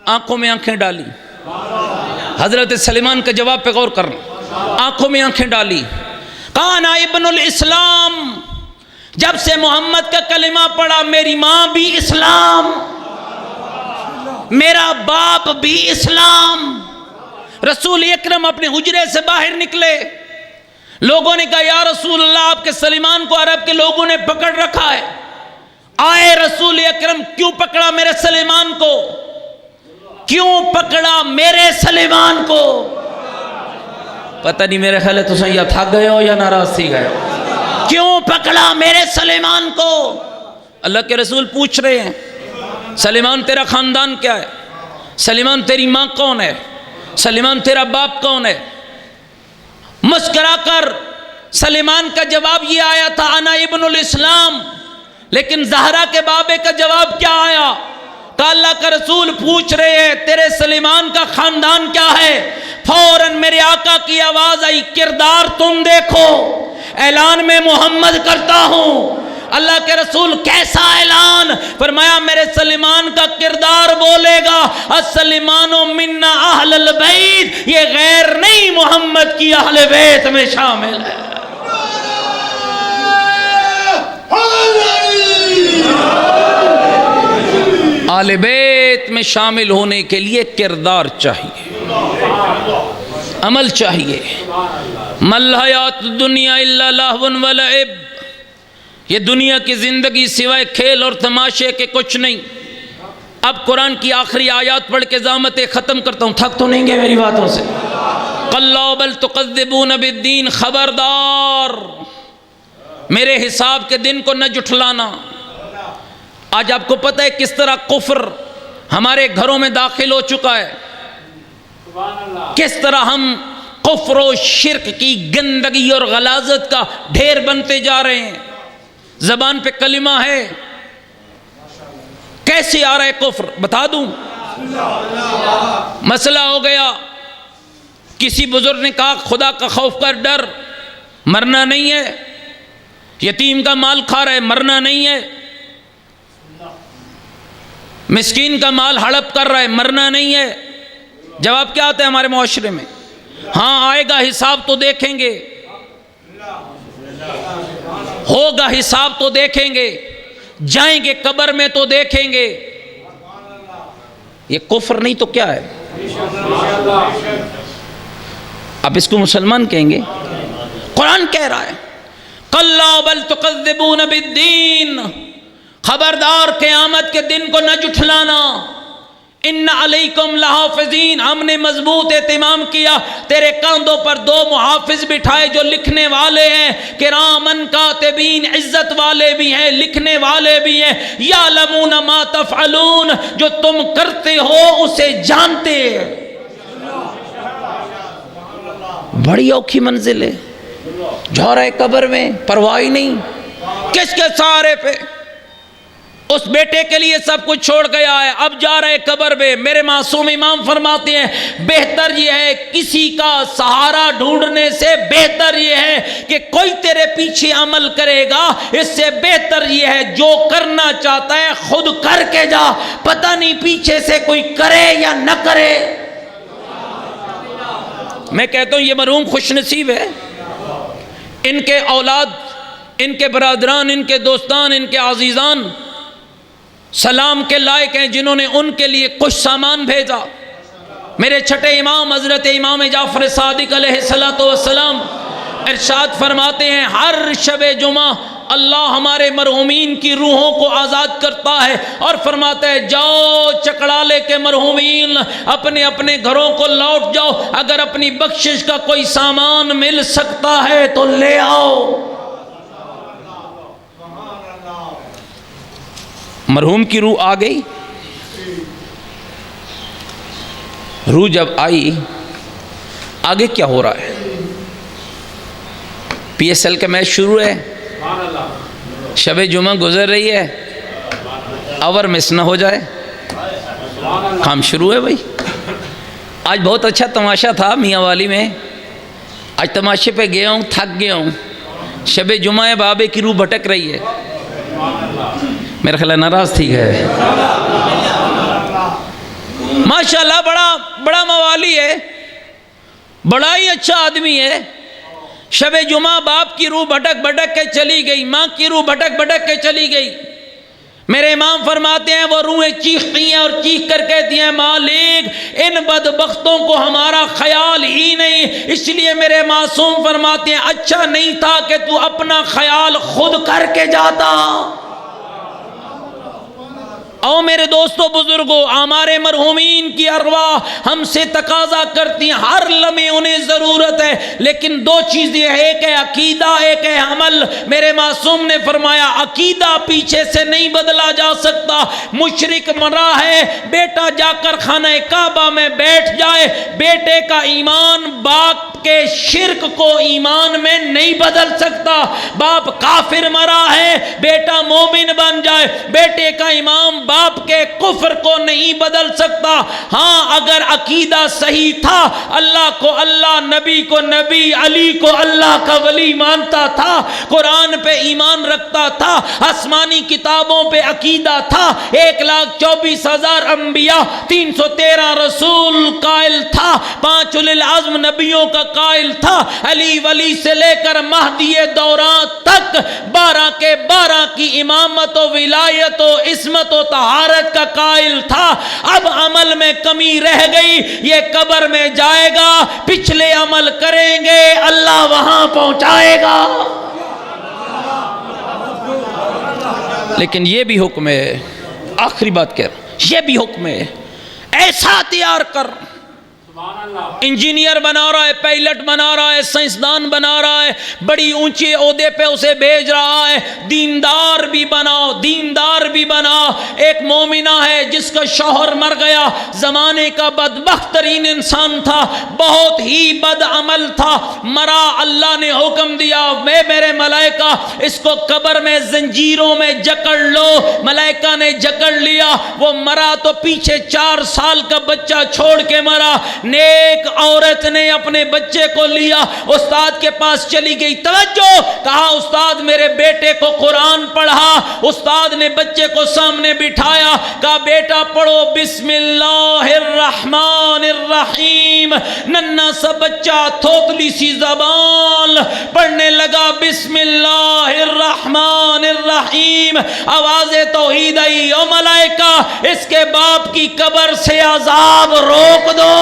آنکھوں میں آنکھیں ڈالی، حضرت سلیمان کا جواب پہ غور کرنا، آنکھوں میں آنکھیں ڈالی، کانا ابن الاسلام، جب سے محمد کا کلمہ پڑھا میری ماں بھی اسلام، میرا باپ بھی اسلام۔ رسول اکرم اپنے حجرے سے باہر نکلے، لوگوں نے کہا یا رسول اللہ آپ کے سلیمان کو عرب کے لوگوں نے پکڑ رکھا ہے۔ آئے رسول اکرم، کیوں پکڑا میرے سلیمان کو، کیوں پکڑا میرے سلیمان کو؟ پتہ نہیں، میرے خیال ہے تو یا تھک گئے ہو یا ناراض تھی گئے ہو، کیوں پکڑا میرے سلیمان کو؟ اللہ کے رسول پوچھ رہے ہیں، سلیمان تیرا خاندان کیا ہے، سلیمان تیری ماں کون ہے، سلیمان تیرا باپ کون ہے؟ مسکرا کر سلیمان کا جواب یہ آیا تھا، انا ابن الاسلام۔ لیکن زہرا کے بابے کا جواب کیا آیا؟ کہ اللہ کا رسول پوچھ رہے ہیں تیرے سلیمان کا خاندان کیا ہے؟ فوراً میرے آقا کی آواز آئی، کردار تم دیکھو، اعلان میں محمد کرتا ہوں۔ اللہ کے رسول کیسا اعلان؟ فرمایا میرے سلیمان کا کردار بولے گا، السلیمان منا اہل البیت، یہ غیر نہیں، محمد کی اہل بیت میں شامل ہے۔ اہل بیت میں شامل ہونے کے لیے کردار چاہیے، عمل چاہیے۔ مل حیات الدنیا الا لہو و لعب، یہ دنیا کی زندگی سوائے کھیل اور تماشے کے کچھ نہیں۔ اب قرآن کی آخری آیات پڑھ کے ضامتیں ختم کرتا ہوں، تھک تو نہیں گئے میری باتوں سے؟ کَلَّا بَلْ تُكَذِّبُونَ بِالدِّينِ، خبردار میرے حساب کے دن کو نہ جھٹلانا۔ آج آپ کو پتہ ہے کس طرح کفر ہمارے گھروں میں داخل ہو چکا ہے، کس طرح ہم کفر و شرک کی گندگی اور غلاظت کا ڈھیر بنتے جا رہے ہیں۔ زبان پہ کلمہ ہے، کیسے آ رہا ہے کفر بتا دوں؟ مسئلہ ہو گیا، کسی بزرگ نے کہا خدا کا خوف کر، ڈر، مرنا نہیں ہے۔ یتیم کا مال کھا رہا ہے، مرنا نہیں ہے۔ مسکین کا مال ہڑپ کر رہا ہے، مرنا نہیں ہے۔ جواب کیا آتا ہے ہمارے معاشرے میں؟ ہاں آئے گا حساب تو دیکھیں گے، ہوگا حساب تو دیکھیں گے، جائیں گے قبر میں تو دیکھیں گے۔ یہ کفر نہیں تو کیا ہے؟ اب اس کو مسلمان کہیں گے؟ قرآن کہہ رہا ہے کَلَّا بَلْ تُكَذِّبُونَ بِالدِّينِ، خبردار قیامت کے دن کو نہ جھٹلانا۔ ان علیکم لحافظین، ہم نے مضبوط اہتمام کیا، تیرے کاندھوں پر 2 محافظ بٹھائے جو لکھنے والے ہیں، کرامن کاتبین، عزت والے بھی ہیں، لکھنے والے بھی ہیں، یعلمون ما تفعلون، جو تم کرتے ہو اسے جانتے ہیں۔ بڑی اوکھی منزل ہے، جا رہے قبر میں پرواہ ہی نہیں، کس کے سہارے پہ؟ اس بیٹے کے لیے سب کچھ چھوڑ گیا ہے، اب جا رہے قبر میں۔ میرے معصوم امام فرماتے ہیں بہتر یہ ہے کسی کا سہارا ڈھونڈنے سے، بہتر یہ ہے کہ کوئی تیرے پیچھے عمل کرے گا، اس سے بہتر یہ ہے جو کرنا چاہتا ہے خود کر کے جا، پتہ نہیں پیچھے سے کوئی کرے یا نہ کرے۔ میں کہتا ہوں یہ مرحوم خوش نصیب ہے، ان کے اولاد، ان کے برادران، ان کے دوستان، ان کے عزیزان سلام کے لائق ہیں جنہوں نے ان کے لیے کچھ سامان بھیجا۔ میرے چھٹے امام حضرت امام جعفر صادق علیہ السلام ارشاد فرماتے ہیں ہر شب جمعہ اللہ ہمارے مرحومین کی روحوں کو آزاد کرتا ہے اور فرماتا ہے جاؤ چکڑالے کے مرحومین اپنے اپنے گھروں کو لوٹ جاؤ، اگر اپنی بخشش کا کوئی سامان مل سکتا ہے تو لے آؤ۔ مرحوم کی روح آ گئی، روح جب آئی آگے کیا ہو رہا ہے؟ پی ایس ایل کا میچ شروع ہے، شب جمعہ گزر رہی ہے، اوور مس نہ ہو جائے، کام شروع ہے بھائی۔ آج بہت اچھا تماشا تھا میاں والی میں، آج تماشے پہ گیا ہوں، تھک گیا ہوں، شب جمعہ ہے، بابے کی روح بھٹک رہی ہے، میرا خیال ہے ناراض تھی ہے، ماشاءاللہ بڑا موالی ہے، بڑا ہی اچھا آدمی ہے۔ شب جمعہ باپ کی روح بھٹک بھٹک کے چلی گئی، ماں کی روح بھٹک بھٹک کے چلی گئی۔ میرے امام فرماتے ہیں وہ روحیں چیختی ہیں اور چیخ کر کہتی ہیں مالک ان بدبختوں کو ہمارا خیال ہی نہیں، اس لیے میرے معصوم فرماتے ہیں اچھا نہیں تھا کہ تو اپنا خیال خود کر کے جاتا۔ او میرے دوستو بزرگوں، ہمارے مرحومین کی ارواح ہم سے تقاضا کرتی ہیں، ہر لمحے انہیں ضرورت ہے، لیکن 2 چیزیں ہیں، ایک ہے عقیدہ، ایک ہے عمل۔ میرے معصوم نے فرمایا عقیدہ پیچھے سے نہیں بدلا جا سکتا، مشرک مرا ہے، بیٹا جا کر خانہ کعبہ میں بیٹھ جائے، بیٹے کا ایمان باپ کے شرک کو ایمان میں نہیں بدل سکتا، باپ کافر مرا ہے، بیٹا مومن بن جائے، بیٹے کا ایمان باپ کے کفر کو نہیں بدل سکتا۔ ہاں اگر عقیدہ صحیح تھا، اللہ کو اللہ، نبی کو نبی، علی کو اللہ کا ولی مانتا تھا، قرآن پہ ایمان رکھتا تھا، آسمانی کتابوں پہ عقیدہ تھا، 1,24,000 انبیاء، 313 رسول قائل تھا، 5 اولی العزم نبیوں کا قائل تھا، علی ولی سے لے کر مہدی دوران تک 12 کے 12 کی امامت و ولایت و عصمت و طہارت کا قائل تھا۔ اب عمل میں کمی رہ گئی، یہ قبر میں جائے گا، پچھلے عمل کریں گے، اللہ وہاں پہنچائے گا۔ لیکن یہ بھی حکم ہے، آخری بات کہہ رہا ہوں، یہ بھی حکم ہے، ایسا تیار کر، انجینئر بنا رہا ہے، پائلٹ بنا رہا ہے، سائنسدان بنا رہا ہے، بڑی اونچے عہدے پہ اسے بھیج رہا ہے، دیندار بھی بناؤ، دیندار بھی بناؤ۔ ایک مومنہ ہے جس کا شوہر مر گیا، زمانے کا بدبخت ترین انسان تھا، بہت ہی بد عمل تھا، مرا، اللہ نے حکم دیا میرے ملائکہ اس کو قبر میں زنجیروں میں جکڑ لو، ملائکہ نے جکڑ لیا، وہ مرا تو پیچھے 4 سال کا بچہ چھوڑ کے مرا۔ نیک عورت نے اپنے بچے کو لیا، استاد کے پاس چلی گئی، توجہ، کہا استاد میرے بیٹے کو قرآن پڑھا، استاد نے بچے کو سامنے بٹھایا، کہا بیٹا پڑھو بسم اللہ الرحمن الرحیم، ننھا سا بچہ تھوتلی سی زبان پڑھنے لگا، بسم اللہ الرحمن الرحیم، آواز توحید آئی، او ملائکہ اس کے باپ کی قبر سے عذاب روک دو،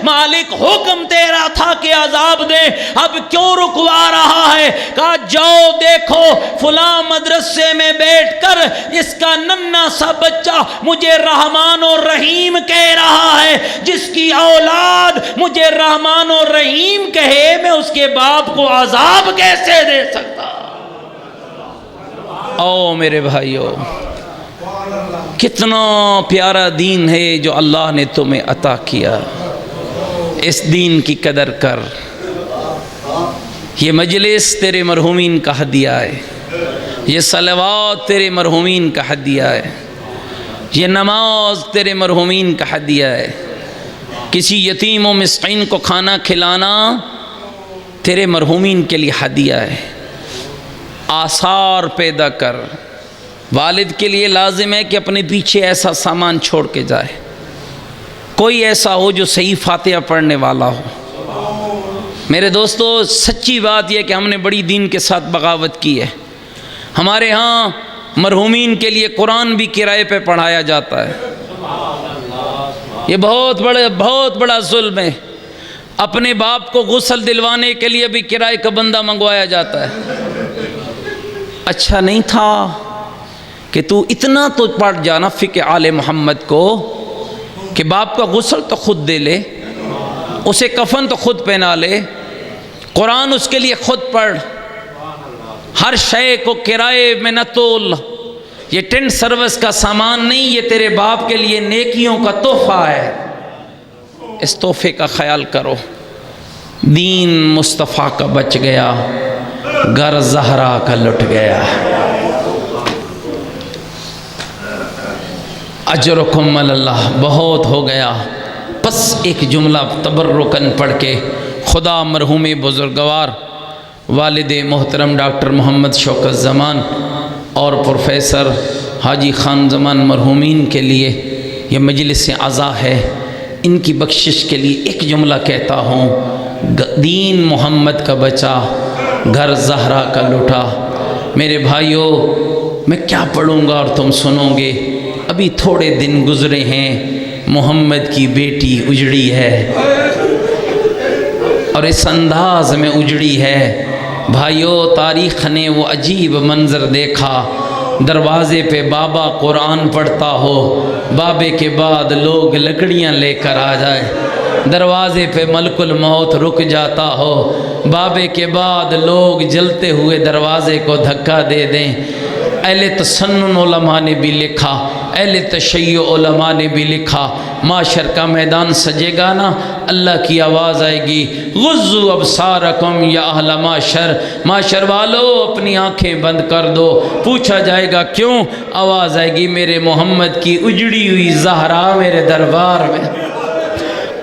مالک حکم تیرا تھا کہ عذاب دے، اب کیوں رکوا رہا ہے؟ کہا جاؤ دیکھو فلاں مدرسے میں بیٹھ کر اس کا ننھا سا بچہ مجھے رحمان و رحیم کہہ رہا ہے، جس کی اولاد مجھے رحمان و رحیم کہے میں اس کے باپ کو عذاب کیسے دے سکتا؟ او میرے بھائیو، کتنا پیارا دین ہے جو اللہ نے تمہیں عطا کیا، اس دین کی قدر کر۔ یہ مجلس تیرے مرحومین کا ہدیہ ہے، یہ صلوات تیرے مرحومین کا ہدیہ ہے، یہ نماز تیرے مرحومین کا ہدیہ ہے، کسی یتیم و مسکین کو کھانا کھلانا تیرے مرحومین کے لیے ہدیہ ہے۔ آثار پیدا کر، والد کے لیے لازم ہے کہ اپنے پیچھے ایسا سامان چھوڑ کے جائے، کوئی ایسا ہو جو صحیح فاتحہ پڑھنے والا ہو۔ میرے دوستو، سچی بات یہ کہ ہم نے بڑی دین کے ساتھ بغاوت کی ہے، ہمارے ہاں مرحومین کے لیے قرآن بھی کرائے پہ پڑھایا جاتا ہے، یہ بہت بڑا ظلم ہے۔ اپنے باپ کو غسل دلوانے کے لیے بھی کرائے کا بندہ منگوایا جاتا ہے۔ اچھا نہیں تھا کہ تو اتنا تو پڑھ جانا فقہ آل محمد کو کہ باپ کا غسل تو خود دے لے، اسے کفن تو خود پہنا لے، قرآن اس کے لیے خود پڑھ، ہر شے کو کرائے میں نہ تول، یہ ٹینٹ سروس کا سامان نہیں، یہ تیرے باپ کے لیے نیکیوں کا تحفہ ہے، اس تحفے کا خیال کرو۔ دین مصطفیٰ کا بچ گیا، گھر زہرا کا لٹ گیا۔ اجرکم علی اللہ، بہت ہو گیا، بس ایک جملہ تبرکن پڑھ کے خدا مرحوم بزرگوار والد محترم ڈاکٹر محمد شوکت زمان اور پروفیسر حاجی خان زمان مرحومین کے لیے یہ مجلس عزا ہے، ان کی بخشش کے لیے ایک جملہ کہتا ہوں، دین محمد کا بچا، گھر زہرا کا لٹا۔ میرے بھائیوں، میں کیا پڑھوں گا اور تم سنو گے، ابھی تھوڑے دن گزرے ہیں، محمد کی بیٹی اجڑی ہے اور اس انداز میں اجڑی ہے۔ بھائیو، تاریخ نے وہ عجیب منظر دیکھا، دروازے پہ بابا قرآن پڑھتا ہو، بابے کے بعد لوگ لکڑیاں لے کر آ جائے، دروازے پہ ملک الموت رک جاتا ہو، بابے کے بعد لوگ جلتے ہوئے دروازے کو دھکا دے دیں۔ اہل تسنن علماء نے بھی لکھا، اہل تشیع علماء نے بھی لکھا، معاشر کا میدان سجے گا نا، اللہ کی آواز آئے گی، غضوا ابصارکم یا اہل معاشر، معاشر والو اپنی آنکھیں بند کر دو۔ پوچھا جائے گا کیوں؟ آواز آئے گی، میرے محمد کی اجڑی ہوئی زہرا میرے دربار میں۔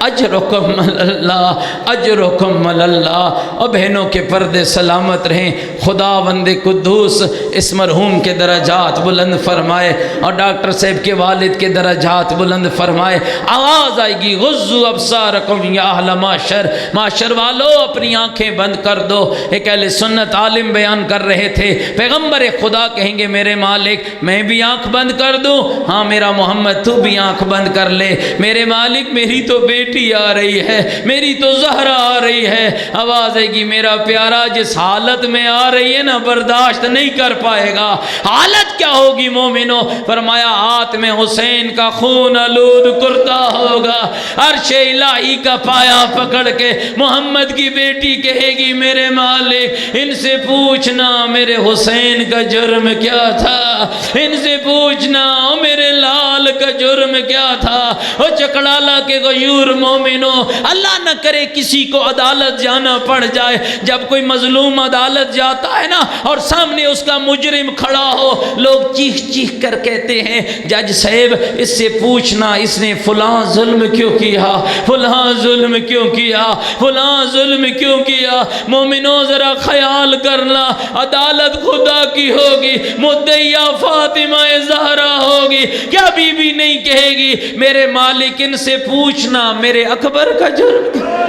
اجرکم اللہ، اجرکم اللہ۔ اور بہنوں کے پردے سلامت رہیں، خدا بند قدوس اس مرحوم کے درجات بلند فرمائے اور ڈاکٹر صاحب کے والد کے درجات بلند فرمائے۔ آواز آئے گی، غضوا ابصارکم یا اہل معاشر، معاشر والو اپنی آنکھیں بند کر دو۔ ایک اہل سنت عالم بیان کر رہے تھے، پیغمبر خدا کہیں گے، میرے مالک میں بھی آنکھ بند کر دوں؟ ہاں میرا محمد تو بھی آنکھ بند کر لے۔ میرے مالک میری تو بیٹی بیٹی آ رہی ہے، میری تو زہرا آ رہی ہے، آواز ہے کہ میرا پیارا جس حالت میں آ رہی ہے نا برداشت نہیں کر پائے گا۔ حالت کیا ہوگی مومنو؟ فرمایا ہاتھ میں حسین کا خون آلود کرتا ہوگا، عرش الہی کا پایا پکڑ کے محمد کی بیٹی کہے گی میرے مالک ان سے پوچھنا میرے حسین کا جرم کیا تھا، ان سے پوچھنا میرے لال کا جرم کیا تھا۔ او چکڑالا کے غیور مومنو، اللہ نہ کرے کسی کو عدالت جانا پڑ جائے، جب کوئی مظلوم عدالت جاتا ہے نا اور سامنے اس کا مجرم کھڑا ہو، لوگ چیخ چیخ کر کہتے ہیں جج صاحب اس سے پوچھنا اس نے فلاں ظلم کیوں کیا، فلاں ظلم کیوں کیا، فلاں ظلم کیوں کیا۔ مومنو ذرا خیال کرنا، عدالت خدا کی ہوگی، مدعیہ فاطمہ زہرا ہوگی، کیا بی بی نہیں کہے گی میرے مالک ان سے پوچھنا میرے اکبر کا جرم کیا،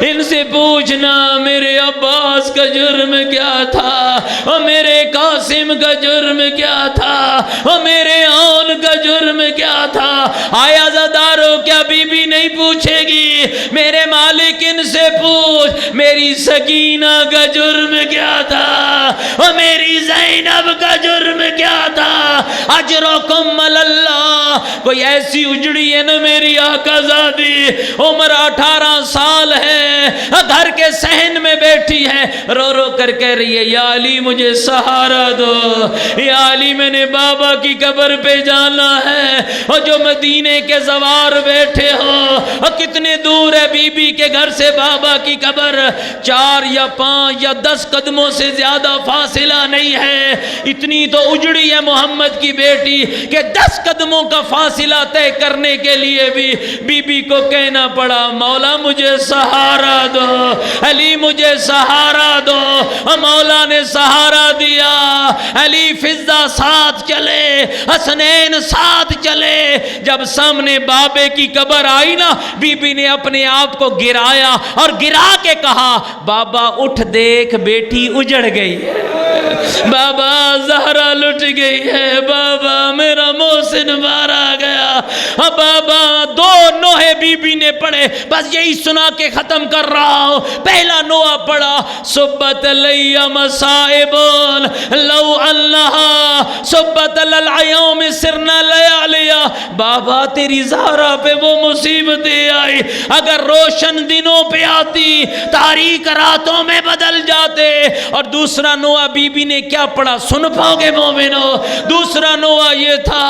ان سے پوچھنا میرے عباس کا جرم کیا تھا، اور میرے قاسم کا جرم کیا تھا، اور میرے اون کا جرم کیا تھا۔ آیا زدارو کیا بی بی نہیں پوچھے گی میرے مالک ان سے پوچھ میری سکینہ کا جرم کیا تھا، اور میری زینب کا جرم کیا تھا۔ اجرکم اللہ، کوئی ایسی اجڑی ہے نا میری آقا زادی، عمر 18 سال ہے، گھر کے صحن میں بیٹھی ہے، رو رو کر کہہ رہی ہے یا علی مجھے سہارا دو، یا علی میں نے بابا کی قبر پہ جانا ہے، اور جو مدینے کے زوار بیٹھے ہو، اور کتنے دور ہے بی بی کے گھر سے بابا کی قبر، 4 یا 5 یا 10 قدموں سے زیادہ فاصلہ نہیں ہے۔ اتنی تو اجڑی ہے محمد کی بیٹی کہ 10 قدموں کا فاصلہ طے کرنے کے لیے بھی بی بی کو کہنا پڑا مولا مجھے سہارا دو، علی مجھے سہارا دو، اور مولا نے سہارا دیا۔ علی فضہ ساتھ چلے، حسنین ساتھ چلے، جب سامنے بابے کی قبر آئی نا بی بی نے اپنے آپ کو گرایا اور گرا کے کہا بابا اٹھ دیکھ بیٹی اجڑ گئی ہے، بابا زہرا لٹ گئی ہے، بابا میرا محسن مارا گیا۔ بابا 2 نوحے بی بی نے پڑھے، بس یہی سنا کے ختم کر رہا ہوں۔ پہلا نوحہ پڑھا صبت علی مصائب لو انہا صبت للعیوم سرنا لیالیا، بابا تیری زہرا پہ وہ مصیبتیں آئی، اگر روشن دنوں پہ آتی تاریک راتوں میں بدل جاتے۔ اور دوسرا نوحہ بی بی نے کیا پڑھا سن پاؤ گے مومنو؟ دوسرا نوحہ یہ تھا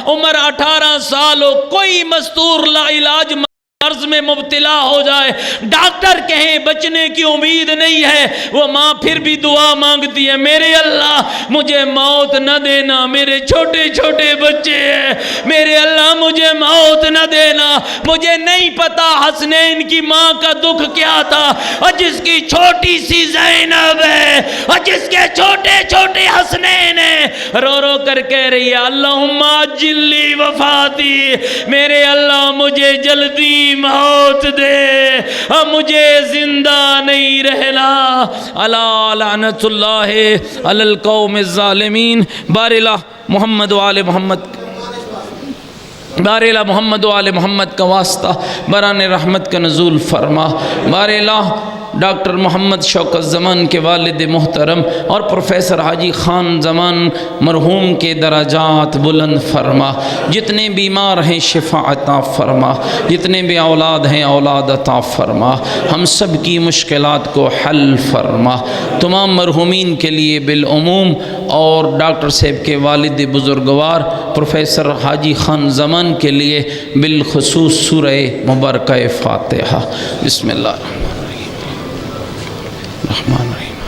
عمر 18 سال ہو، کوئی مستور لا علاج مرض میں مبتلا ہو جائے، ڈاکٹر کہیں بچنے کی امید نہیں ہے، وہ ماں پھر بھی دعا مانگتی ہے میرے اللہ مجھے موت نہ دینا، میرے چھوٹے چھوٹے بچے ہیں، میرے اللہ مجھے موت نہ دینا۔ مجھے نہیں پتا حسنین کی ماں کا دکھ کیا تھا، اور جس کی چھوٹی سی زینب ہے اور جس کے چھوٹے چھوٹے حسنین ہیں، رو رو کر کہہ رہی ہے اللہم عجل لی وفاتی، میرے اللہ مجھے جلدی موت دے، اور مجھے زندہ نہیں رہنا۔ الا لعنت اللہ علی القوم الظالمین۔ بارلہ محمد و آل محمد، بارلہ محمد و آل محمد کا واسطہ بران رحمت کا نزول فرما۔ بارلہ ڈاکٹر محمد شوکت زمان کے والد محترم اور پروفیسر حاجی خان زمان مرحوم کے درجات بلند فرما، جتنے بیمار ہیں شفا عطا فرما، جتنے بے اولاد ہیں اولاد عطا فرما، ہم سب کی مشکلات کو حل فرما۔ تمام مرحومین کے لیے بالعموم اور ڈاکٹر صاحب کے والد بزرگوار پروفیسر حاجی خان زمان کے لیے بالخصوص سورہ مبارکہ فاتحہ۔ بسم اللہ الرحمن الرحیم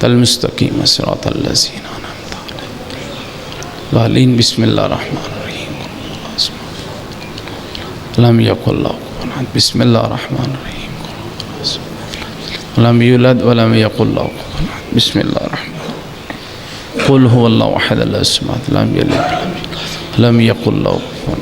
المستقیم صراط الذین انعمت علیہم بسم اللہ الرحمن الرحیم لم یکن لہ کفوا احد بسم اللہ الرحمن الرحیم لم یولد ولم یکن لہ کفوا احد بسم اللہ الرحمن قل هو اللہ احد اللہ الصمد لم یلد ولم یکن لہ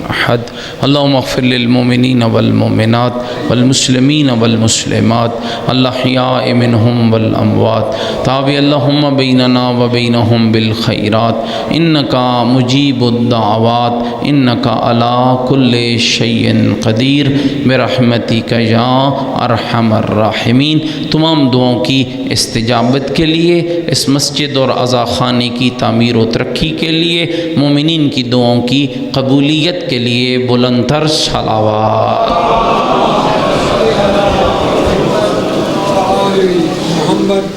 أحد اللهم اغفر للمؤمنين والمؤمنات والمسلمين والمسلمات الأحياء منهم والأموات تابع اللهم بيننا وبينهم بالخيرات إنك مجيب الدعوات إنك على كل شيء قدیر برحمتک یا ارحم الراحمین۔ تمام دعاؤں کی استجابت کے لیے، اس مسجد اور عزا خانے کی تعمیر و ترقی کے لیے، مومنین کی دعاؤں کی قبولیت کے لیے بلند تر صلوات۔ محمد